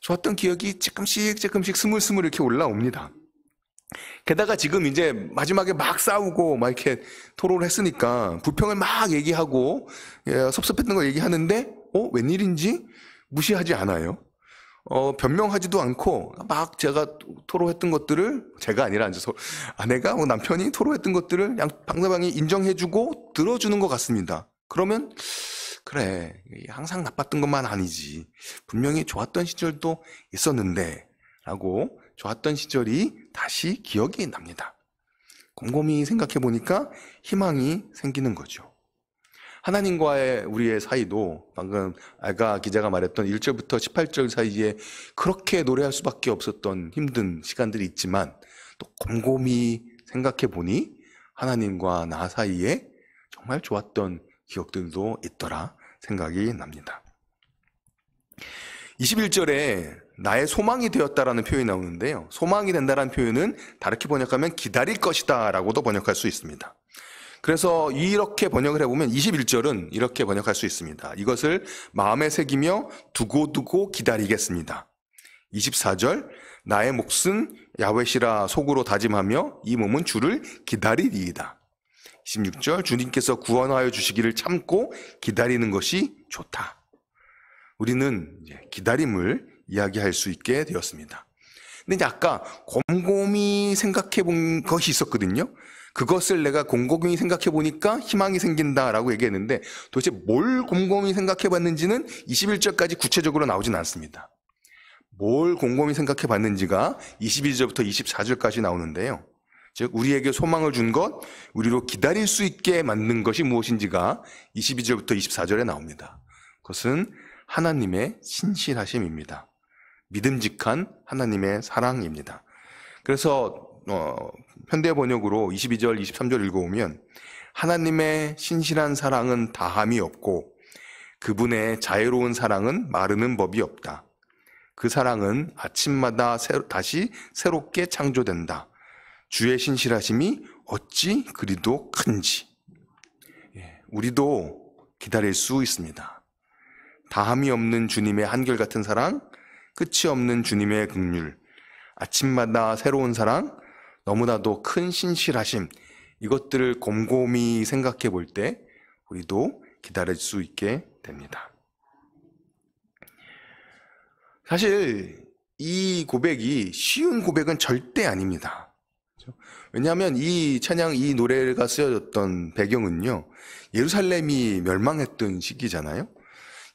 좋았던 기억이 조금씩 스물스물 이렇게 올라옵니다. 게다가 지금 이제 마지막에 막 싸우고 막 이렇게 토론을 했으니까 불평을 막 얘기하고 섭섭했던 거 얘기하는데 웬일인지 무시하지 않아요. 변명하지도 않고 막 제가 토로했던 것들을 제가 아니라 아내가 남편이 토로했던 것들을 상대방이 인정해주고 들어주는 것 같습니다. 그러면 그래 항상 나빴던 것만 아니지 분명히 좋았던 시절도 있었는데 라고 좋았던 시절이 다시 기억이 납니다. 곰곰이 생각해 보니까 희망이 생기는 거죠. 하나님과의 우리의 사이도 방금 아가 기자가 말했던 1절부터 18절 사이에 그렇게 노래할 수밖에 없었던 힘든 시간들이 있지만 또 곰곰이 생각해 보니 하나님과 나 사이에 정말 좋았던 기억들도 있더라 생각이 납니다. 21절에 나의 소망이 되었다라는 표현이 나오는데요. 소망이 된다라는 표현은 다르게 번역하면 기다릴 것이다 라고도 번역할 수 있습니다. 그래서 이렇게 번역을 해보면 21절은 이렇게 번역할 수 있습니다. 이것을 마음에 새기며 두고두고 기다리겠습니다. 24절 나의 몫은 야훼시라 속으로 다짐하며 이 몸은 주를 기다리리이다. 26절 주님께서 구원하여 주시기를 참고 기다리는 것이 좋다. 우리는 이제 기다림을 이야기할 수 있게 되었습니다. 근데 이제 아까 곰곰이 생각해 본 것이 있었거든요. 그것을 내가 곰곰이 생각해 보니까 희망이 생긴다라고 얘기했는데 도대체 뭘 곰곰이 생각해 봤는지는 21절까지 구체적으로 나오진 않습니다. 뭘 곰곰이 생각해 봤는지가 22절부터 24절까지 나오는데요. 즉 우리에게 소망을 준 것, 우리로 기다릴 수 있게 만든 것이 무엇인지가 22절부터 24절에 나옵니다. 그것은 하나님의 신실하심입니다. 믿음직한 하나님의 사랑입니다. 그래서 현대 번역으로 22절, 23절 읽어오면 하나님의 신실한 사랑은 다함이 없고 그분의 자애로운 사랑은 마르는 법이 없다. 그 사랑은 아침마다 다시 새롭게 창조된다. 주의 신실하심이 어찌 그리도 큰지. 우리도 기다릴 수 있습니다. 다함이 없는 주님의 한결같은 사랑, 끝이 없는 주님의 긍휼, 아침마다 새로운 사랑, 너무나도 큰 신실하심, 이것들을 곰곰이 생각해 볼 때 우리도 기다릴 수 있게 됩니다. 사실 이 고백이 쉬운 고백은 절대 아닙니다. 왜냐하면 이 찬양, 이 노래가 쓰여졌던 배경은요, 예루살렘이 멸망했던 시기잖아요.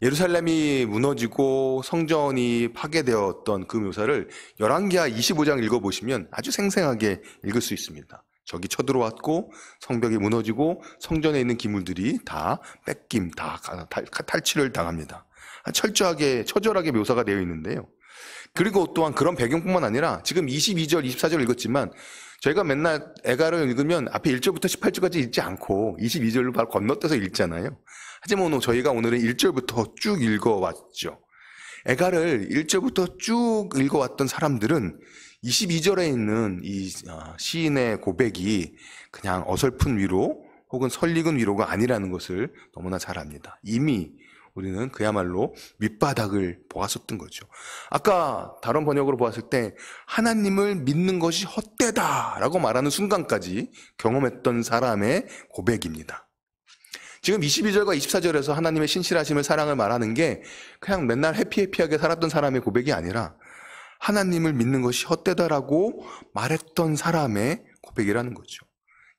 예루살렘이 무너지고 성전이 파괴되었던 그 묘사를 열왕기하 25장 읽어보시면 아주 생생하게 읽을 수 있습니다. 적이 쳐들어왔고 성벽이 무너지고 성전에 있는 기물들이 다 뺏김, 다 탈취를 당합니다. 철저하게 처절하게 묘사가 되어 있는데요. 그리고 또한 그런 배경뿐만 아니라 지금 22절, 24절 읽었지만 저희가 맨날 애가를 읽으면 앞에 1절부터 18절까지 읽지 않고 22절로 바로 건너뛰어서 읽잖아요. 하지만 저희가 오늘은 1절부터 쭉 읽어왔죠. 애가를 1절부터 쭉 읽어왔던 사람들은 22절에 있는 이 시인의 고백이 그냥 어설픈 위로 혹은 설익은 위로가 아니라는 것을 너무나 잘 압니다. 이미 우리는 그야말로 밑바닥을 보았었던 거죠. 아까 다른 번역으로 보았을 때 하나님을 믿는 것이 헛되다라고 말하는 순간까지 경험했던 사람의 고백입니다. 지금 22절과 24절에서 하나님의 신실하심을 사랑을 말하는 게 그냥 맨날 해피해피하게 살았던 사람의 고백이 아니라 하나님을 믿는 것이 헛되다라고 말했던 사람의 고백이라는 거죠.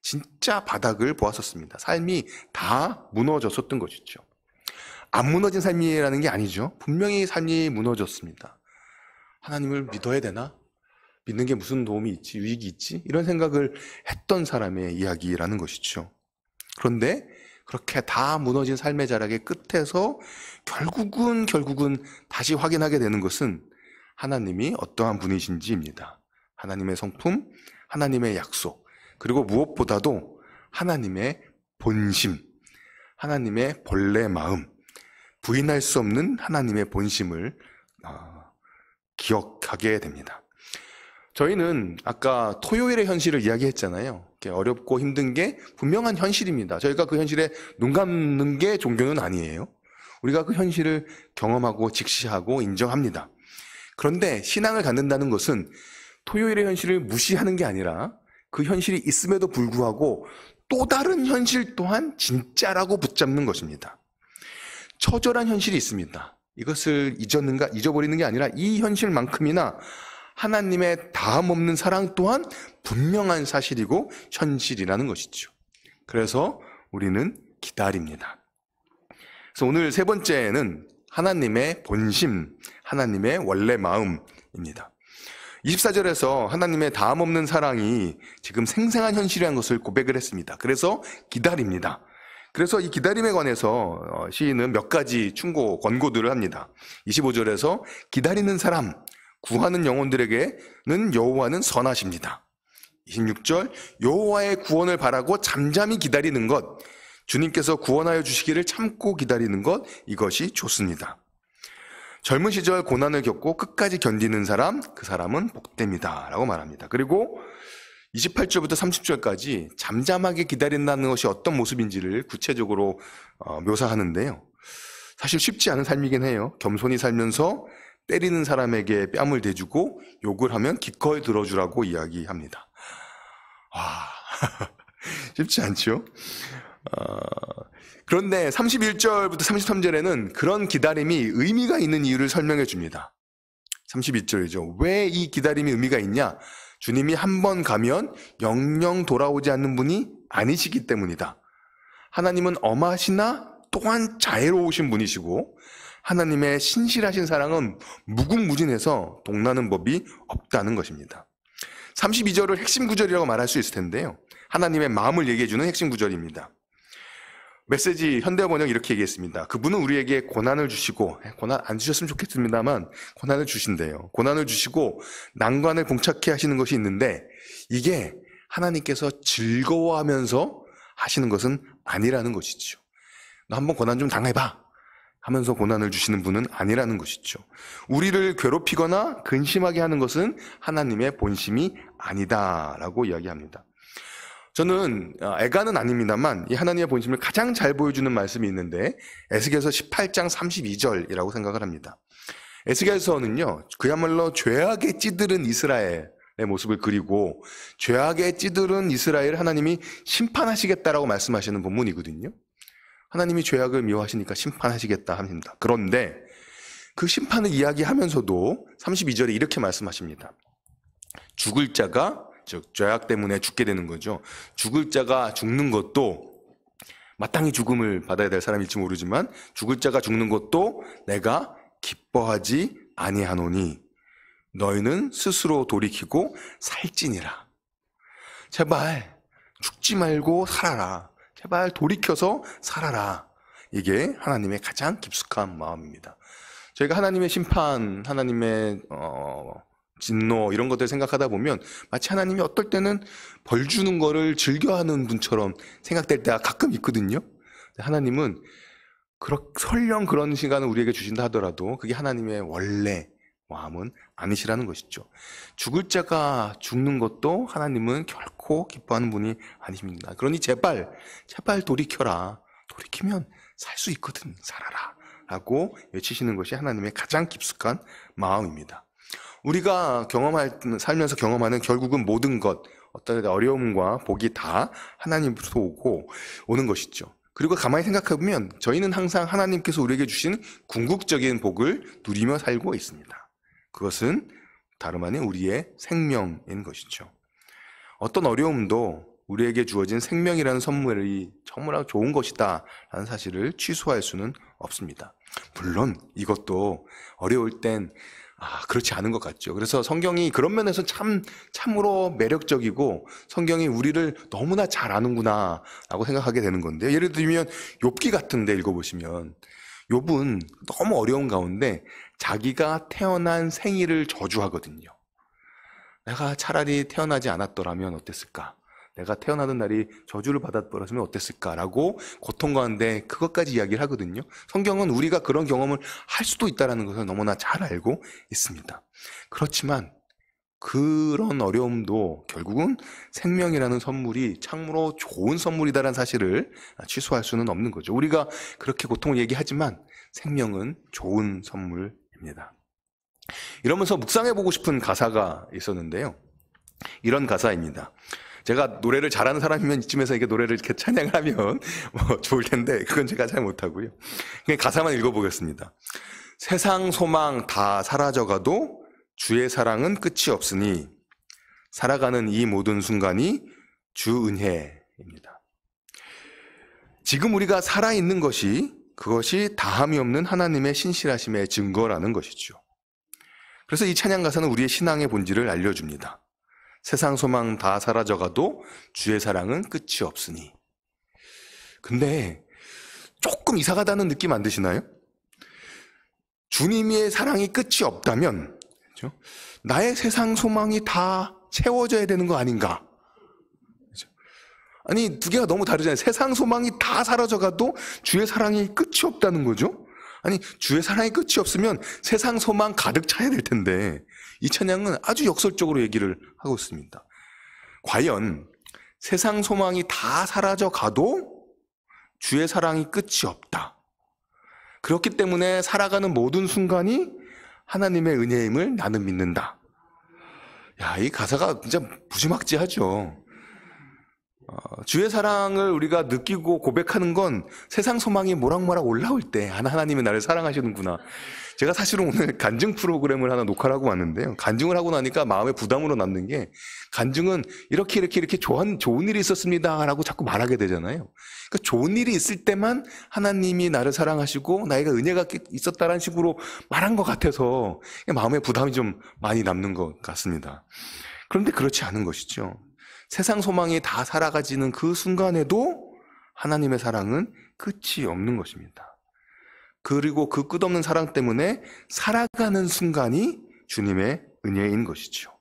진짜 바닥을 보았었습니다. 삶이 다 무너졌었던 것이죠. 안 무너진 삶이라는 게 아니죠. 분명히 삶이 무너졌습니다. 하나님을 믿어야 되나? 믿는 게 무슨 도움이 있지? 유익이 있지? 이런 생각을 했던 사람의 이야기라는 것이죠. 그런데 그렇게 다 무너진 삶의 자락의 끝에서 결국은 다시 확인하게 되는 것은 하나님이 어떠한 분이신지입니다. 하나님의 성품, 하나님의 약속, 그리고 무엇보다도 하나님의 본심, 하나님의 본래 마음, 부인할 수 없는 하나님의 본심을 기억하게 됩니다. 저희는 아까 토요일의 현실을 이야기했잖아요. 어렵고 힘든 게 분명한 현실입니다. 저희가 그 현실에 눈 감는 게 종교는 아니에요. 우리가 그 현실을 경험하고 직시하고 인정합니다. 그런데 신앙을 갖는다는 것은 토요일의 현실을 무시하는 게 아니라 그 현실이 있음에도 불구하고 또 다른 현실 또한 진짜라고 붙잡는 것입니다. 처절한 현실이 있습니다. 이것을 잊어버리는 게 아니라 이 현실만큼이나 하나님의 다함 없는 사랑 또한 분명한 사실이고 현실이라는 것이죠. 그래서 우리는 기다립니다. 그래서 오늘 세 번째는 하나님의 본심, 하나님의 원래 마음입니다. 24절에서 하나님의 다함 없는 사랑이 지금 생생한 현실이라는 것을 고백을 했습니다. 그래서 기다립니다. 그래서 이 기다림에 관해서 시인은 몇 가지 충고, 권고들을 합니다. 25절에서 기다리는 사람, 구하는 영혼들에게는 여호와는 선하십니다. 26절, 여호와의 구원을 바라고 잠잠히 기다리는 것, 주님께서 구원하여 주시기를 참고 기다리는 것, 이것이 좋습니다. 젊은 시절 고난을 겪고 끝까지 견디는 사람, 그 사람은 복됩니다 라고 말합니다. 그리고 28절부터 30절까지 잠잠하게 기다린다는 것이 어떤 모습인지를 구체적으로 묘사하는데요. 사실 쉽지 않은 삶이긴 해요. 겸손히 살면서 때리는 사람에게 뺨을 대주고 욕을 하면 기꺼이 들어주라고 이야기합니다. 쉽지 않죠? 그런데 31절부터 33절에는 그런 기다림이 의미가 있는 이유를 설명해 줍니다. 32절이죠. 왜 이 기다림이 의미가 있냐? 주님이 한 번 가면 영영 돌아오지 않는 분이 아니시기 때문이다. 하나님은 엄하시나 또한 자애로우신 분이시고 하나님의 신실하신 사랑은 무궁무진해서 동나는 법이 없다는 것입니다. 32절을 핵심 구절이라고 말할 수 있을 텐데요. 하나님의 마음을 얘기해주는 핵심 구절입니다. 메시지 현대번역 이렇게 얘기했습니다. 그분은 우리에게 고난을 주시고, 고난 안 주셨으면 좋겠습니다만 고난을 주신대요. 고난을 주시고 난관을 봉착해 하시는 것이 있는데 이게 하나님께서 즐거워하면서 하시는 것은 아니라는 것이죠. 너 한번 고난 좀 당해봐 하면서 고난을 주시는 분은 아니라는 것이죠. 우리를 괴롭히거나 근심하게 하는 것은 하나님의 본심이 아니다라고 이야기합니다. 저는 애가는 아닙니다만 이 하나님의 본심을 가장 잘 보여주는 말씀이 있는데 에스겔서 18장 32절이라고 생각을 합니다. 에스겔서는요 그야말로 죄악에 찌들은 이스라엘의 모습을 그리고 죄악에 찌들은 이스라엘 하나님이 심판하시겠다라고 말씀하시는 본문이거든요. 하나님이 죄악을 미워하시니까 심판하시겠다 합니다. 그런데 그 심판을 이야기하면서도 32절에 이렇게 말씀하십니다. 죽을 자가, 즉 죄악 때문에 죽게 되는 거죠. 죽을 자가 죽는 것도 마땅히 죽음을 받아야 될 사람일지 모르지만 죽을 자가 죽는 것도 내가 기뻐하지 아니하노니 너희는 스스로 돌이키고 살찌니라. 제발 죽지 말고 살아라. 제발 돌이켜서 살아라. 이게 하나님의 가장 깊숙한 마음입니다. 저희가 하나님의 심판, 하나님의 진노 이런 것들 생각하다 보면 마치 하나님이 어떨 때는 벌 주는 거를 즐겨하는 분처럼 생각될 때가 가끔 있거든요. 하나님은 설령 그런 시간을 우리에게 주신다 하더라도 그게 하나님의 원래 마음은 아니시라는 것이죠. 죽을 자가 죽는 것도 하나님은 결코 기뻐하는 분이 아니십니다. 그러니 제발 돌이켜라. 돌이키면 살 수 있거든. 살아라. 라고 외치시는 것이 하나님의 가장 깊숙한 마음입니다. 우리가 살면서 경험하는 결국은 모든 것, 어떤 어려움과 복이 다 하나님으로부터 오는 것이죠. 그리고 가만히 생각해보면 저희는 항상 하나님께서 우리에게 주신 궁극적인 복을 누리며 살고 있습니다. 그것은 다름 아닌 우리의 생명인 것이죠. 어떤 어려움도 우리에게 주어진 생명이라는 선물이 정말 좋은 것이다 라는 사실을 취소할 수는 없습니다. 물론 이것도 어려울 땐 그렇지 않은 것 같죠. 그래서 성경이 그런 면에서 참으로 매력적이고 성경이 우리를 너무나 잘 아는구나 라고 생각하게 되는 건데요. 예를 들면 욥기 같은 데 읽어보시면 욥은 너무 어려운 가운데 자기가 태어난 생일을 저주하거든요. 내가 차라리 태어나지 않았더라면 어땠을까? 내가 태어나던 날이 저주를 받았더라면 어땠을까라고 고통 가운데 그것까지 이야기를 하거든요. 성경은 우리가 그런 경험을 할 수도 있다는 것을 너무나 잘 알고 있습니다. 그렇지만 그런 어려움도 결국은 생명이라는 선물이 참으로 좋은 선물이다라는 사실을 취소할 수는 없는 거죠. 우리가 그렇게 고통을 얘기하지만 생명은 좋은 선물입니다. 이러면서 묵상해보고 싶은 가사가 있었는데요. 이런 가사입니다. 제가 노래를 잘하는 사람이면 이쯤에서 이게 노래를 이렇게 찬양을 하면 좋을 텐데 그건 제가 잘 못하고요. 그냥 가사만 읽어보겠습니다. 세상 소망 다 사라져가도 주의 사랑은 끝이 없으니 살아가는 이 모든 순간이 주 은혜입니다. 지금 우리가 살아있는 그것이 다함이 없는 하나님의 신실하심의 증거라는 것이죠. 그래서 이 찬양 가사는 우리의 신앙의 본질을 알려줍니다. 세상 소망 다 사라져가도 주의 사랑은 끝이 없으니. 근데 조금 이상하다는 느낌 안 드시나요? 주님의 사랑이 끝이 없다면 그렇죠? 나의 세상 소망이 다 채워져야 되는 거 아닌가? 그렇죠? 아니 두 개가 너무 다르잖아요. 세상 소망이 다 사라져가도 주의 사랑이 끝이 없다는 거죠. 아니 주의 사랑이 끝이 없으면 세상 소망 가득 차야 될 텐데 이 찬양은 아주 역설적으로 얘기를 하고 있습니다. 과연 세상 소망이 다 사라져가도 주의 사랑이 끝이 없다. 그렇기 때문에 살아가는 모든 순간이 하나님의 은혜임을 나는 믿는다. 야, 이 가사가 진짜 무지막지하죠. 주의 사랑을 우리가 느끼고 고백하는 건 세상 소망이 모락모락 올라올 때 하나님이 나를 사랑하시는구나. 제가 사실은 오늘 간증 프로그램을 하나 녹화를 하고 왔는데요. 간증을 하고 나니까 마음에 부담으로 남는 게 간증은 이렇게 좋은 일이 있었습니다 라고 자꾸 말하게 되잖아요. 그러니까 좋은 일이 있을 때만 하나님이 나를 사랑하시고 나에게 은혜가 있었다라는 식으로 말한 것 같아서 마음에 부담이 좀 많이 남는 것 같습니다. 그런데 그렇지 않은 것이죠. 세상 소망이 다 사라지는 그 순간에도 하나님의 사랑은 끝이 없는 것입니다. 그리고 그 끝없는 사랑 때문에 살아가는 순간이 주님의 은혜인 것이죠.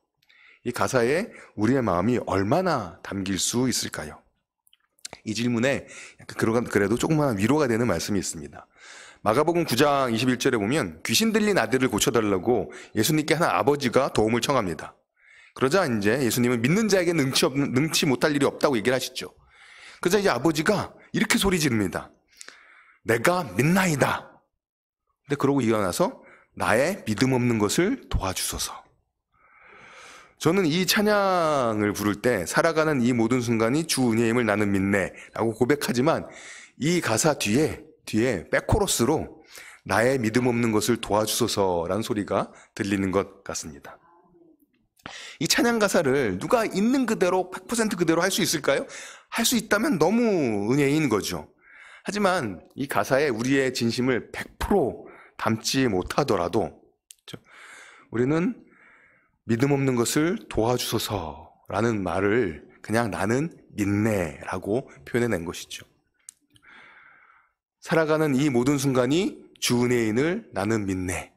이 가사에 우리의 마음이 얼마나 담길 수 있을까요? 이 질문에 그래도 조그마한 위로가 되는 말씀이 있습니다. 마가복음 9장 21절에 보면 귀신 들린 아들을 고쳐달라고 예수님께 하는 아버지가 도움을 청합니다. 그러자 이제 예수님은 믿는 자에게 능치 못할 일이 없다고 얘기를 하시죠. 그러자 이제 아버지가 이렇게 소리 지릅니다. 내가 믿나이다. 근데 그러고 일어나서 나의 믿음 없는 것을 도와주소서. 저는 이 찬양을 부를 때 살아가는 이 모든 순간이 주 은혜임을 나는 믿네 라고 고백하지만 이 가사 뒤에 백코러스로 나의 믿음 없는 것을 도와주소서라는 소리가 들리는 것 같습니다. 이 찬양 가사를 누가 있는 그대로 100% 그대로 할 수 있을까요? 할 수 있다면 너무 은혜인 거죠. 하지만 이 가사에 우리의 진심을 100% 담지 못하더라도 우리는 믿음 없는 것을 도와주소서라는 말을 그냥 나는 믿네라고 표현해낸 것이죠. 살아가는 이 모든 순간이 주 은혜인을 나는 믿네.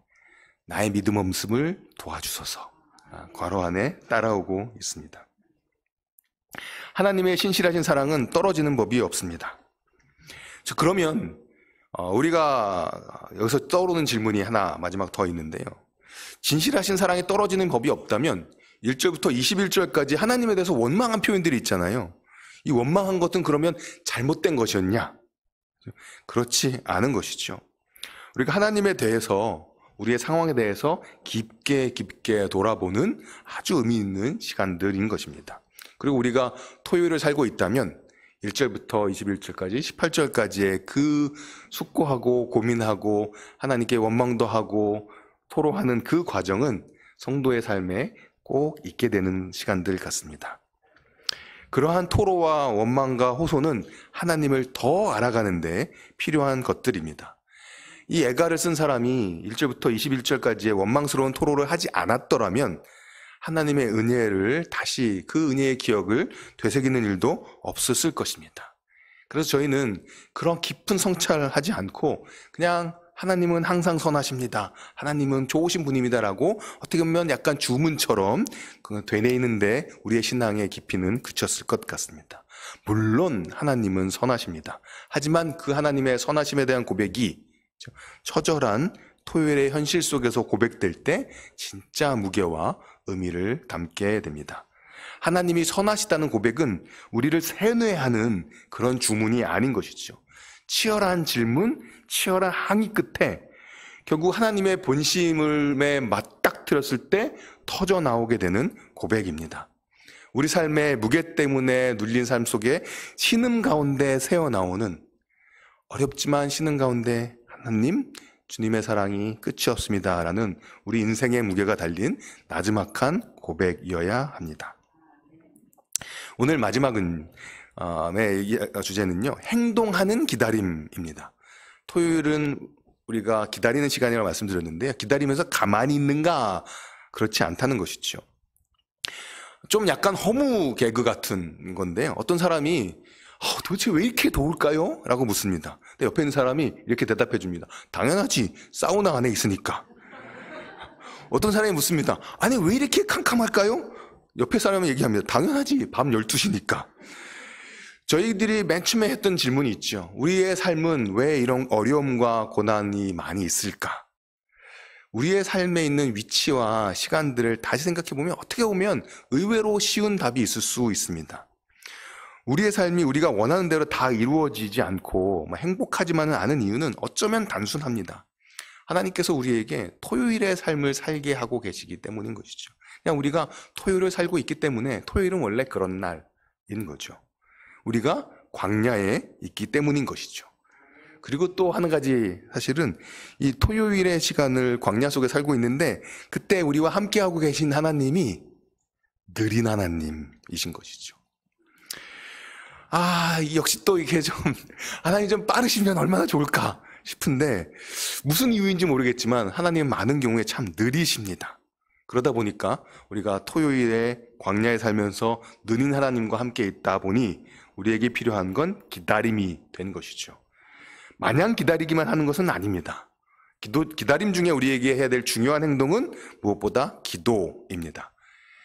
나의 믿음 없음을 도와주소서. 괄호 안에 따라오고 있습니다. 하나님의 신실하신 사랑은 떨어지는 법이 없습니다. 그러면 우리가 여기서 떠오르는 질문이 하나 마지막 더 있는데요. 진실하신 사랑이 떨어지는 법이 없다면 1절부터 21절까지 하나님에 대해서 원망한 표현들이 있잖아요. 이 원망한 것은 그러면 잘못된 것이었냐? 그렇지 않은 것이죠. 우리가 하나님에 대해서, 우리의 상황에 대해서 깊게 돌아보는 아주 의미 있는 시간들인 것입니다. 그리고 우리가 토요일을 살고 있다면 1절부터 21절까지 18절까지의 그 숙고하고 고민하고 하나님께 원망도 하고 토로하는 그 과정은 성도의 삶에 꼭 있게 되는 시간들 같습니다. 그러한 토로와 원망과 호소는 하나님을 더 알아가는데 필요한 것들입니다. 이 애가를 쓴 사람이 1절부터 21절까지의 원망스러운 토로를 하지 않았더라면 하나님의 은혜를 다시 그 은혜의 기억을 되새기는 일도 없었을 것입니다. 그래서 저희는 그런 깊은 성찰을 하지 않고 그냥 하나님은 항상 선하십니다. 하나님은 좋으신 분입니다라고 어떻게 보면 약간 주문처럼 되뇌이는데 우리의 신앙의 깊이는 그쳤을 것 같습니다. 물론 하나님은 선하십니다. 하지만 그 하나님의 선하심에 대한 고백이 처절한 토요일의 현실 속에서 고백될 때 진짜 무게와 의미를 담게 됩니다. 하나님이 선하시다는 고백은 우리를 세뇌하는 그런 주문이 아닌 것이죠. 치열한 질문, 치열한 항의 끝에 결국 하나님의 본심을 맞닥뜨렸을 때 터져 나오게 되는 고백입니다. 우리 삶의 무게 때문에 눌린 삶 속에 신음 가운데 새어나오는, 어렵지만 신음 가운데 하나님, 주님의 사랑이 끝이 없습니다라는 우리 인생의 무게가 달린 나지막한 고백이어야 합니다. 오늘 마지막은 주제는요, 행동하는 기다림입니다. 토요일은 우리가 기다리는 시간이라고 말씀드렸는데요, 기다리면서 가만히 있는가? 그렇지 않다는 것이죠. 좀 약간 허무 개그 같은 건데요, 어떤 사람이 도대체 왜 이렇게 더울까요? 라고 묻습니다. 근데 옆에 있는 사람이 이렇게 대답해 줍니다. 당연하지, 사우나 안에 있으니까. 어떤 사람이 묻습니다. 아니 왜 이렇게 캄캄할까요? 옆에 사람은 얘기합니다. 당연하지, 밤 12시니까. 저희들이 맨 처음에 했던 질문이 있죠. 우리의 삶은 왜 이런 어려움과 고난이 많이 있을까? 우리의 삶에 있는 위치와 시간들을 다시 생각해보면 어떻게 보면 의외로 쉬운 답이 있을 수 있습니다. 우리의 삶이 우리가 원하는 대로 다 이루어지지 않고 행복하지만은 않은 이유는 어쩌면 단순합니다. 하나님께서 우리에게 토요일의 삶을 살게 하고 계시기 때문인 것이죠. 그냥 우리가 토요일을 살고 있기 때문에 토요일은 원래 그런 날인 거죠. 우리가 광야에 있기 때문인 것이죠. 그리고 또 한 가지 사실은 이 토요일의 시간을 광야 속에 살고 있는데 그때 우리와 함께하고 계신 하나님이 느린 하나님이신 것이죠. 역시 또 이게 좀 하나님 좀 빠르시면 얼마나 좋을까 싶은데 무슨 이유인지 모르겠지만 하나님은 많은 경우에 참 느리십니다. 그러다 보니까 우리가 토요일에 광야에 살면서 느린 하나님과 함께 있다 보니 우리에게 필요한 건 기다림이 된 것이죠. 마냥 기다리기만 하는 것은 아닙니다. 기다림 중에 우리에게 해야 될 중요한 행동은 무엇보다 기도입니다.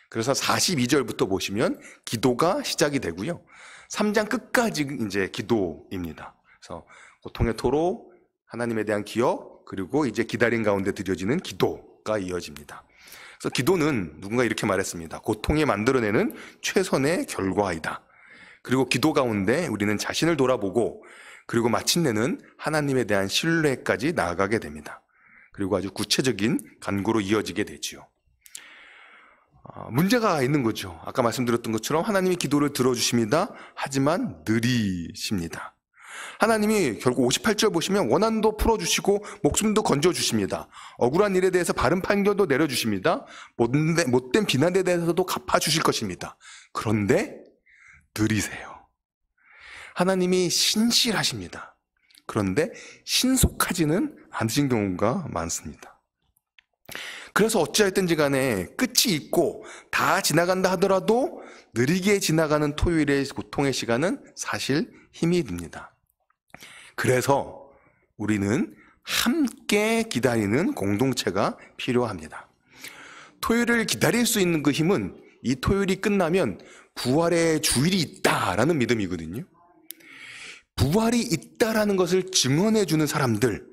그래서 42절부터 보시면 기도가 시작이 되고요. 3장 끝까지 이제 기도입니다. 그래서 고통의 토로, 하나님에 대한 기억, 그리고 이제 기다림 가운데 드려지는 기도가 이어집니다. 그래서 기도는 누군가 이렇게 말했습니다. 고통이 만들어내는 최선의 결과이다. 그리고 기도 가운데 우리는 자신을 돌아보고 그리고 마침내는 하나님에 대한 신뢰까지 나아가게 됩니다. 그리고 아주 구체적인 간구로 이어지게 되지요. 문제가 있는 거죠. 아까 말씀드렸던 것처럼 하나님이 기도를 들어주십니다. 하지만 느리십니다. 하나님이 결국 58절 보시면 원한도 풀어주시고 목숨도 건져주십니다. 억울한 일에 대해서 바른 판결도 내려주십니다. 못된 비난에 대해서도 갚아주실 것입니다. 그런데 느리세요. 하나님이 신실하십니다. 그런데 신속하지는 않으신 경우가 많습니다. 그래서 어찌하였든지 간에 끝이 있고 다 지나간다 하더라도 느리게 지나가는 토요일의 고통의 시간은 사실 힘이 듭니다. 그래서 우리는 함께 기다리는 공동체가 필요합니다. 토요일을 기다릴 수 있는 그 힘은 이 토요일이 끝나면 부활의 주일이 있다라는 믿음이거든요. 부활이 있다라는 것을 증언해주는 사람들,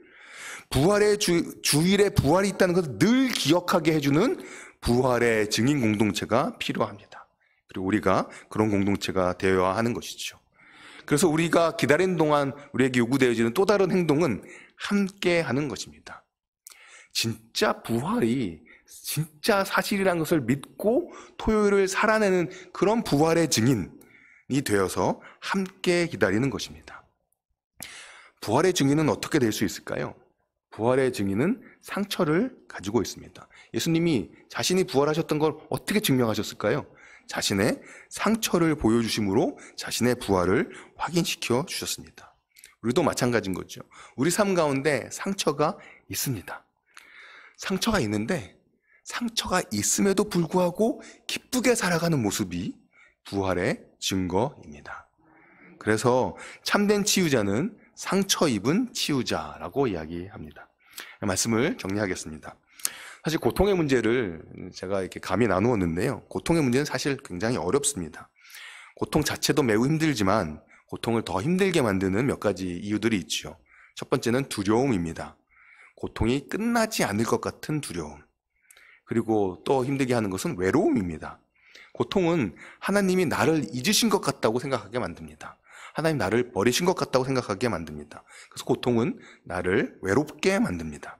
부활의 주일에 부활이 있다는 것을 늘 기억하게 해주는 부활의 증인 공동체가 필요합니다. 그리고 우리가 그런 공동체가 되어야 하는 것이죠. 그래서 우리가 기다리는 동안 우리에게 요구되어지는 또 다른 행동은 함께 하는 것입니다. 진짜 부활이 진짜 사실이라는 것을 믿고 토요일을 살아내는 그런 부활의 증인이 되어서 함께 기다리는 것입니다. 부활의 증인은 어떻게 될 수 있을까요? 부활의 증인은 상처를 가지고 있습니다. 예수님이 자신이 부활하셨던 걸 어떻게 증명하셨을까요? 자신의 상처를 보여주심으로 자신의 부활을 확인시켜 주셨습니다. 우리도 마찬가지인 거죠. 우리 삶 가운데 상처가 있습니다. 상처가 있는데 상처가 있음에도 불구하고 기쁘게 살아가는 모습이 부활의 증거입니다. 그래서 참된 치유자는 상처 입은 치유자라고 이야기합니다. 말씀을 정리하겠습니다. 사실 고통의 문제를 제가 이렇게 감히 나누었는데요. 고통의 문제는 사실 굉장히 어렵습니다. 고통 자체도 매우 힘들지만 고통을 더 힘들게 만드는 몇 가지 이유들이 있죠. 첫 번째는 두려움입니다. 고통이 끝나지 않을 것 같은 두려움. 그리고 또 힘들게 하는 것은 외로움입니다. 고통은 하나님이 나를 잊으신 것 같다고 생각하게 만듭니다. 하나님 나를 버리신 것 같다고 생각하게 만듭니다. 그래서 고통은 나를 외롭게 만듭니다.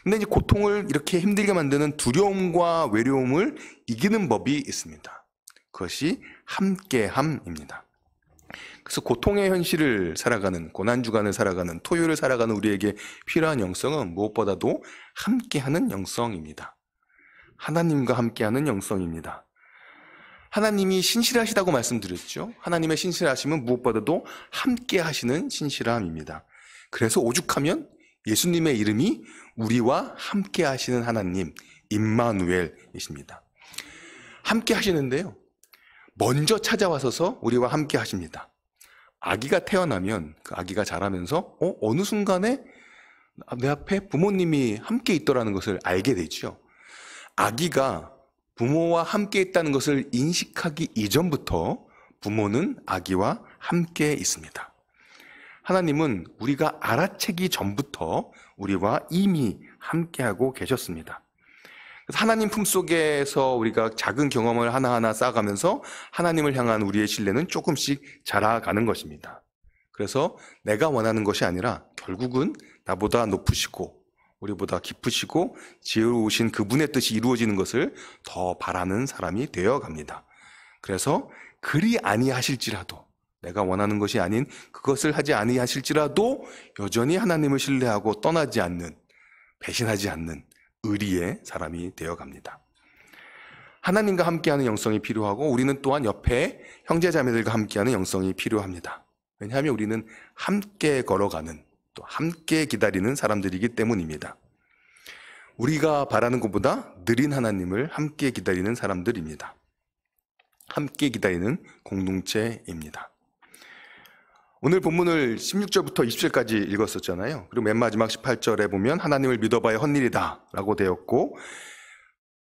근데 이제 고통을 이렇게 힘들게 만드는 두려움과 외로움을 이기는 법이 있습니다. 그것이 함께함입니다. 그래서 고통의 현실을 살아가는, 고난주간을 살아가는, 토요일을 살아가는 우리에게 필요한 영성은 무엇보다도 함께하는 영성입니다. 하나님과 함께하는 영성입니다. 하나님이 신실하시다고 말씀드렸죠. 하나님의 신실하심은 무엇보다도 함께 하시는 신실함입니다. 그래서 오죽하면 예수님의 이름이 우리와 함께 하시는 하나님, 임마누엘이십니다. 함께 하시는데요. 먼저 찾아와서서 우리와 함께 하십니다. 아기가 태어나면 그 아기가 자라면서 어느 순간에 내 앞에 부모님이 함께 있더라는 것을 알게 되죠. 아기가 부모와 함께 있다는 것을 인식하기 이전부터 부모는 아기와 함께 있습니다. 하나님은 우리가 알아채기 전부터 우리와 이미 함께하고 계셨습니다. 그래서 하나님 품속에서 우리가 작은 경험을 하나하나 쌓아가면서 하나님을 향한 우리의 신뢰는 조금씩 자라가는 것입니다. 그래서 내가 원하는 것이 아니라 결국은 나보다 높으시고 우리보다 깊으시고 지혜로우신 그분의 뜻이 이루어지는 것을 더 바라는 사람이 되어갑니다. 그래서 그리 아니하실지라도 내가 원하는 것이 아닌 그것을 하지 아니하실지라도 여전히 하나님을 신뢰하고 떠나지 않는, 배신하지 않는 의리의 사람이 되어갑니다. 하나님과 함께하는 영성이 필요하고 우리는 또한 옆에 형제자매들과 함께하는 영성이 필요합니다. 왜냐하면 우리는 함께 걸어가는, 또 함께 기다리는 사람들이기 때문입니다. 우리가 바라는 것보다 느린 하나님을 함께 기다리는 사람들입니다. 함께 기다리는 공동체입니다. 오늘 본문을 16절부터 20절까지 읽었었잖아요. 그리고 맨 마지막 18절에 보면 하나님을 믿어봐야 헛일이다 라고 되었고,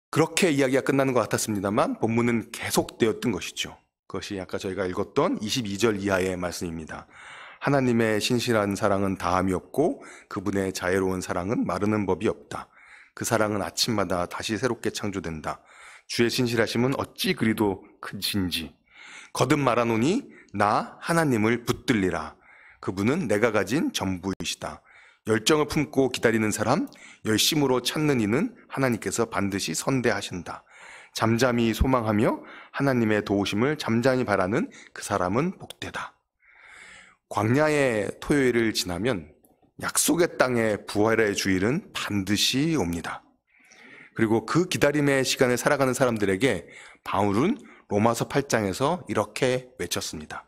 그렇게 이야기가 끝나는 것 같았습니다만 본문은 계속되었던 것이죠. 그것이 아까 저희가 읽었던 22절 이하의 말씀입니다. 하나님의 신실한 사랑은 다함이 없고 그분의 자애로운 사랑은 마르는 법이 없다. 그 사랑은 아침마다 다시 새롭게 창조된다. 주의 신실하심은 어찌 그리도 크신지. 거듭 말하노니 나 하나님을 붙들리라. 그분은 내가 가진 전부이시다. 열정을 품고 기다리는 사람, 열심으로 찾는 이는 하나님께서 반드시 선대하신다. 잠잠히 소망하며 하나님의 도우심을 잠잠히 바라는 그 사람은 복되다. 광야의 토요일을 지나면 약속의 땅의 부활의 주일은 반드시 옵니다. 그리고 그 기다림의 시간을 살아가는 사람들에게 바울은 로마서 8장에서 이렇게 외쳤습니다.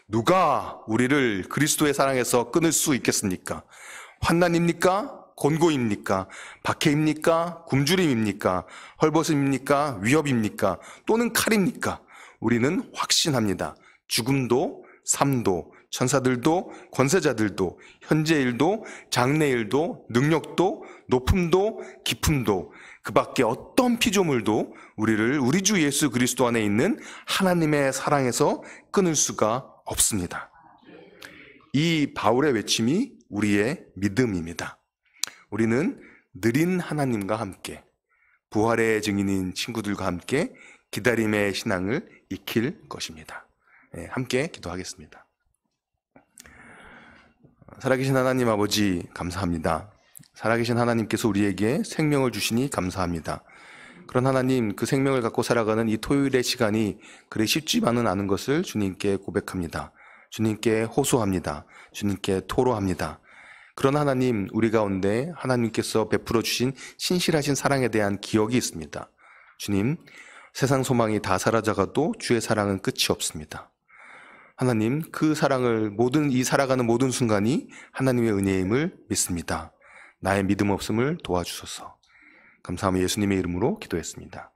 누가 우리를 그리스도의 사랑에서 끊을 수 있겠습니까? 환난입니까? 곤고입니까? 박해입니까? 굶주림입니까? 헐벗음입니까? 위협입니까? 또는 칼입니까? 우리는 확신합니다. 죽음도 삶도 천사들도 권세자들도 현재 일도 장래 일도 능력도 높음도 깊음도 그 밖에 어떤 피조물도 우리를 우리 주 예수 그리스도 안에 있는 하나님의 사랑에서 끊을 수가 없습니다. 이 바울의 외침이 우리의 믿음입니다. 우리는 느린 하나님과 함께 부활의 증인인 친구들과 함께 기다림의 신앙을 익힐 것입니다. 함께 기도하겠습니다. 살아계신 하나님 아버지 감사합니다. 살아계신 하나님께서 우리에게 생명을 주시니 감사합니다. 그런 하나님, 그 생명을 갖고 살아가는 이 토요일의 시간이 그리 쉽지만은 않은 것을 주님께 고백합니다. 주님께 호소합니다. 주님께 토로합니다. 그런 하나님, 우리 가운데 하나님께서 베풀어 주신 신실하신 사랑에 대한 기억이 있습니다. 주님, 세상 소망이 다 사라져가도 주의 사랑은 끝이 없습니다. 하나님, 그 사랑을 이 살아가는 모든 순간이 하나님의 은혜임을 믿습니다. 나의 믿음 없음을 도와주소서. 감사하며 예수님의 이름으로 기도했습니다.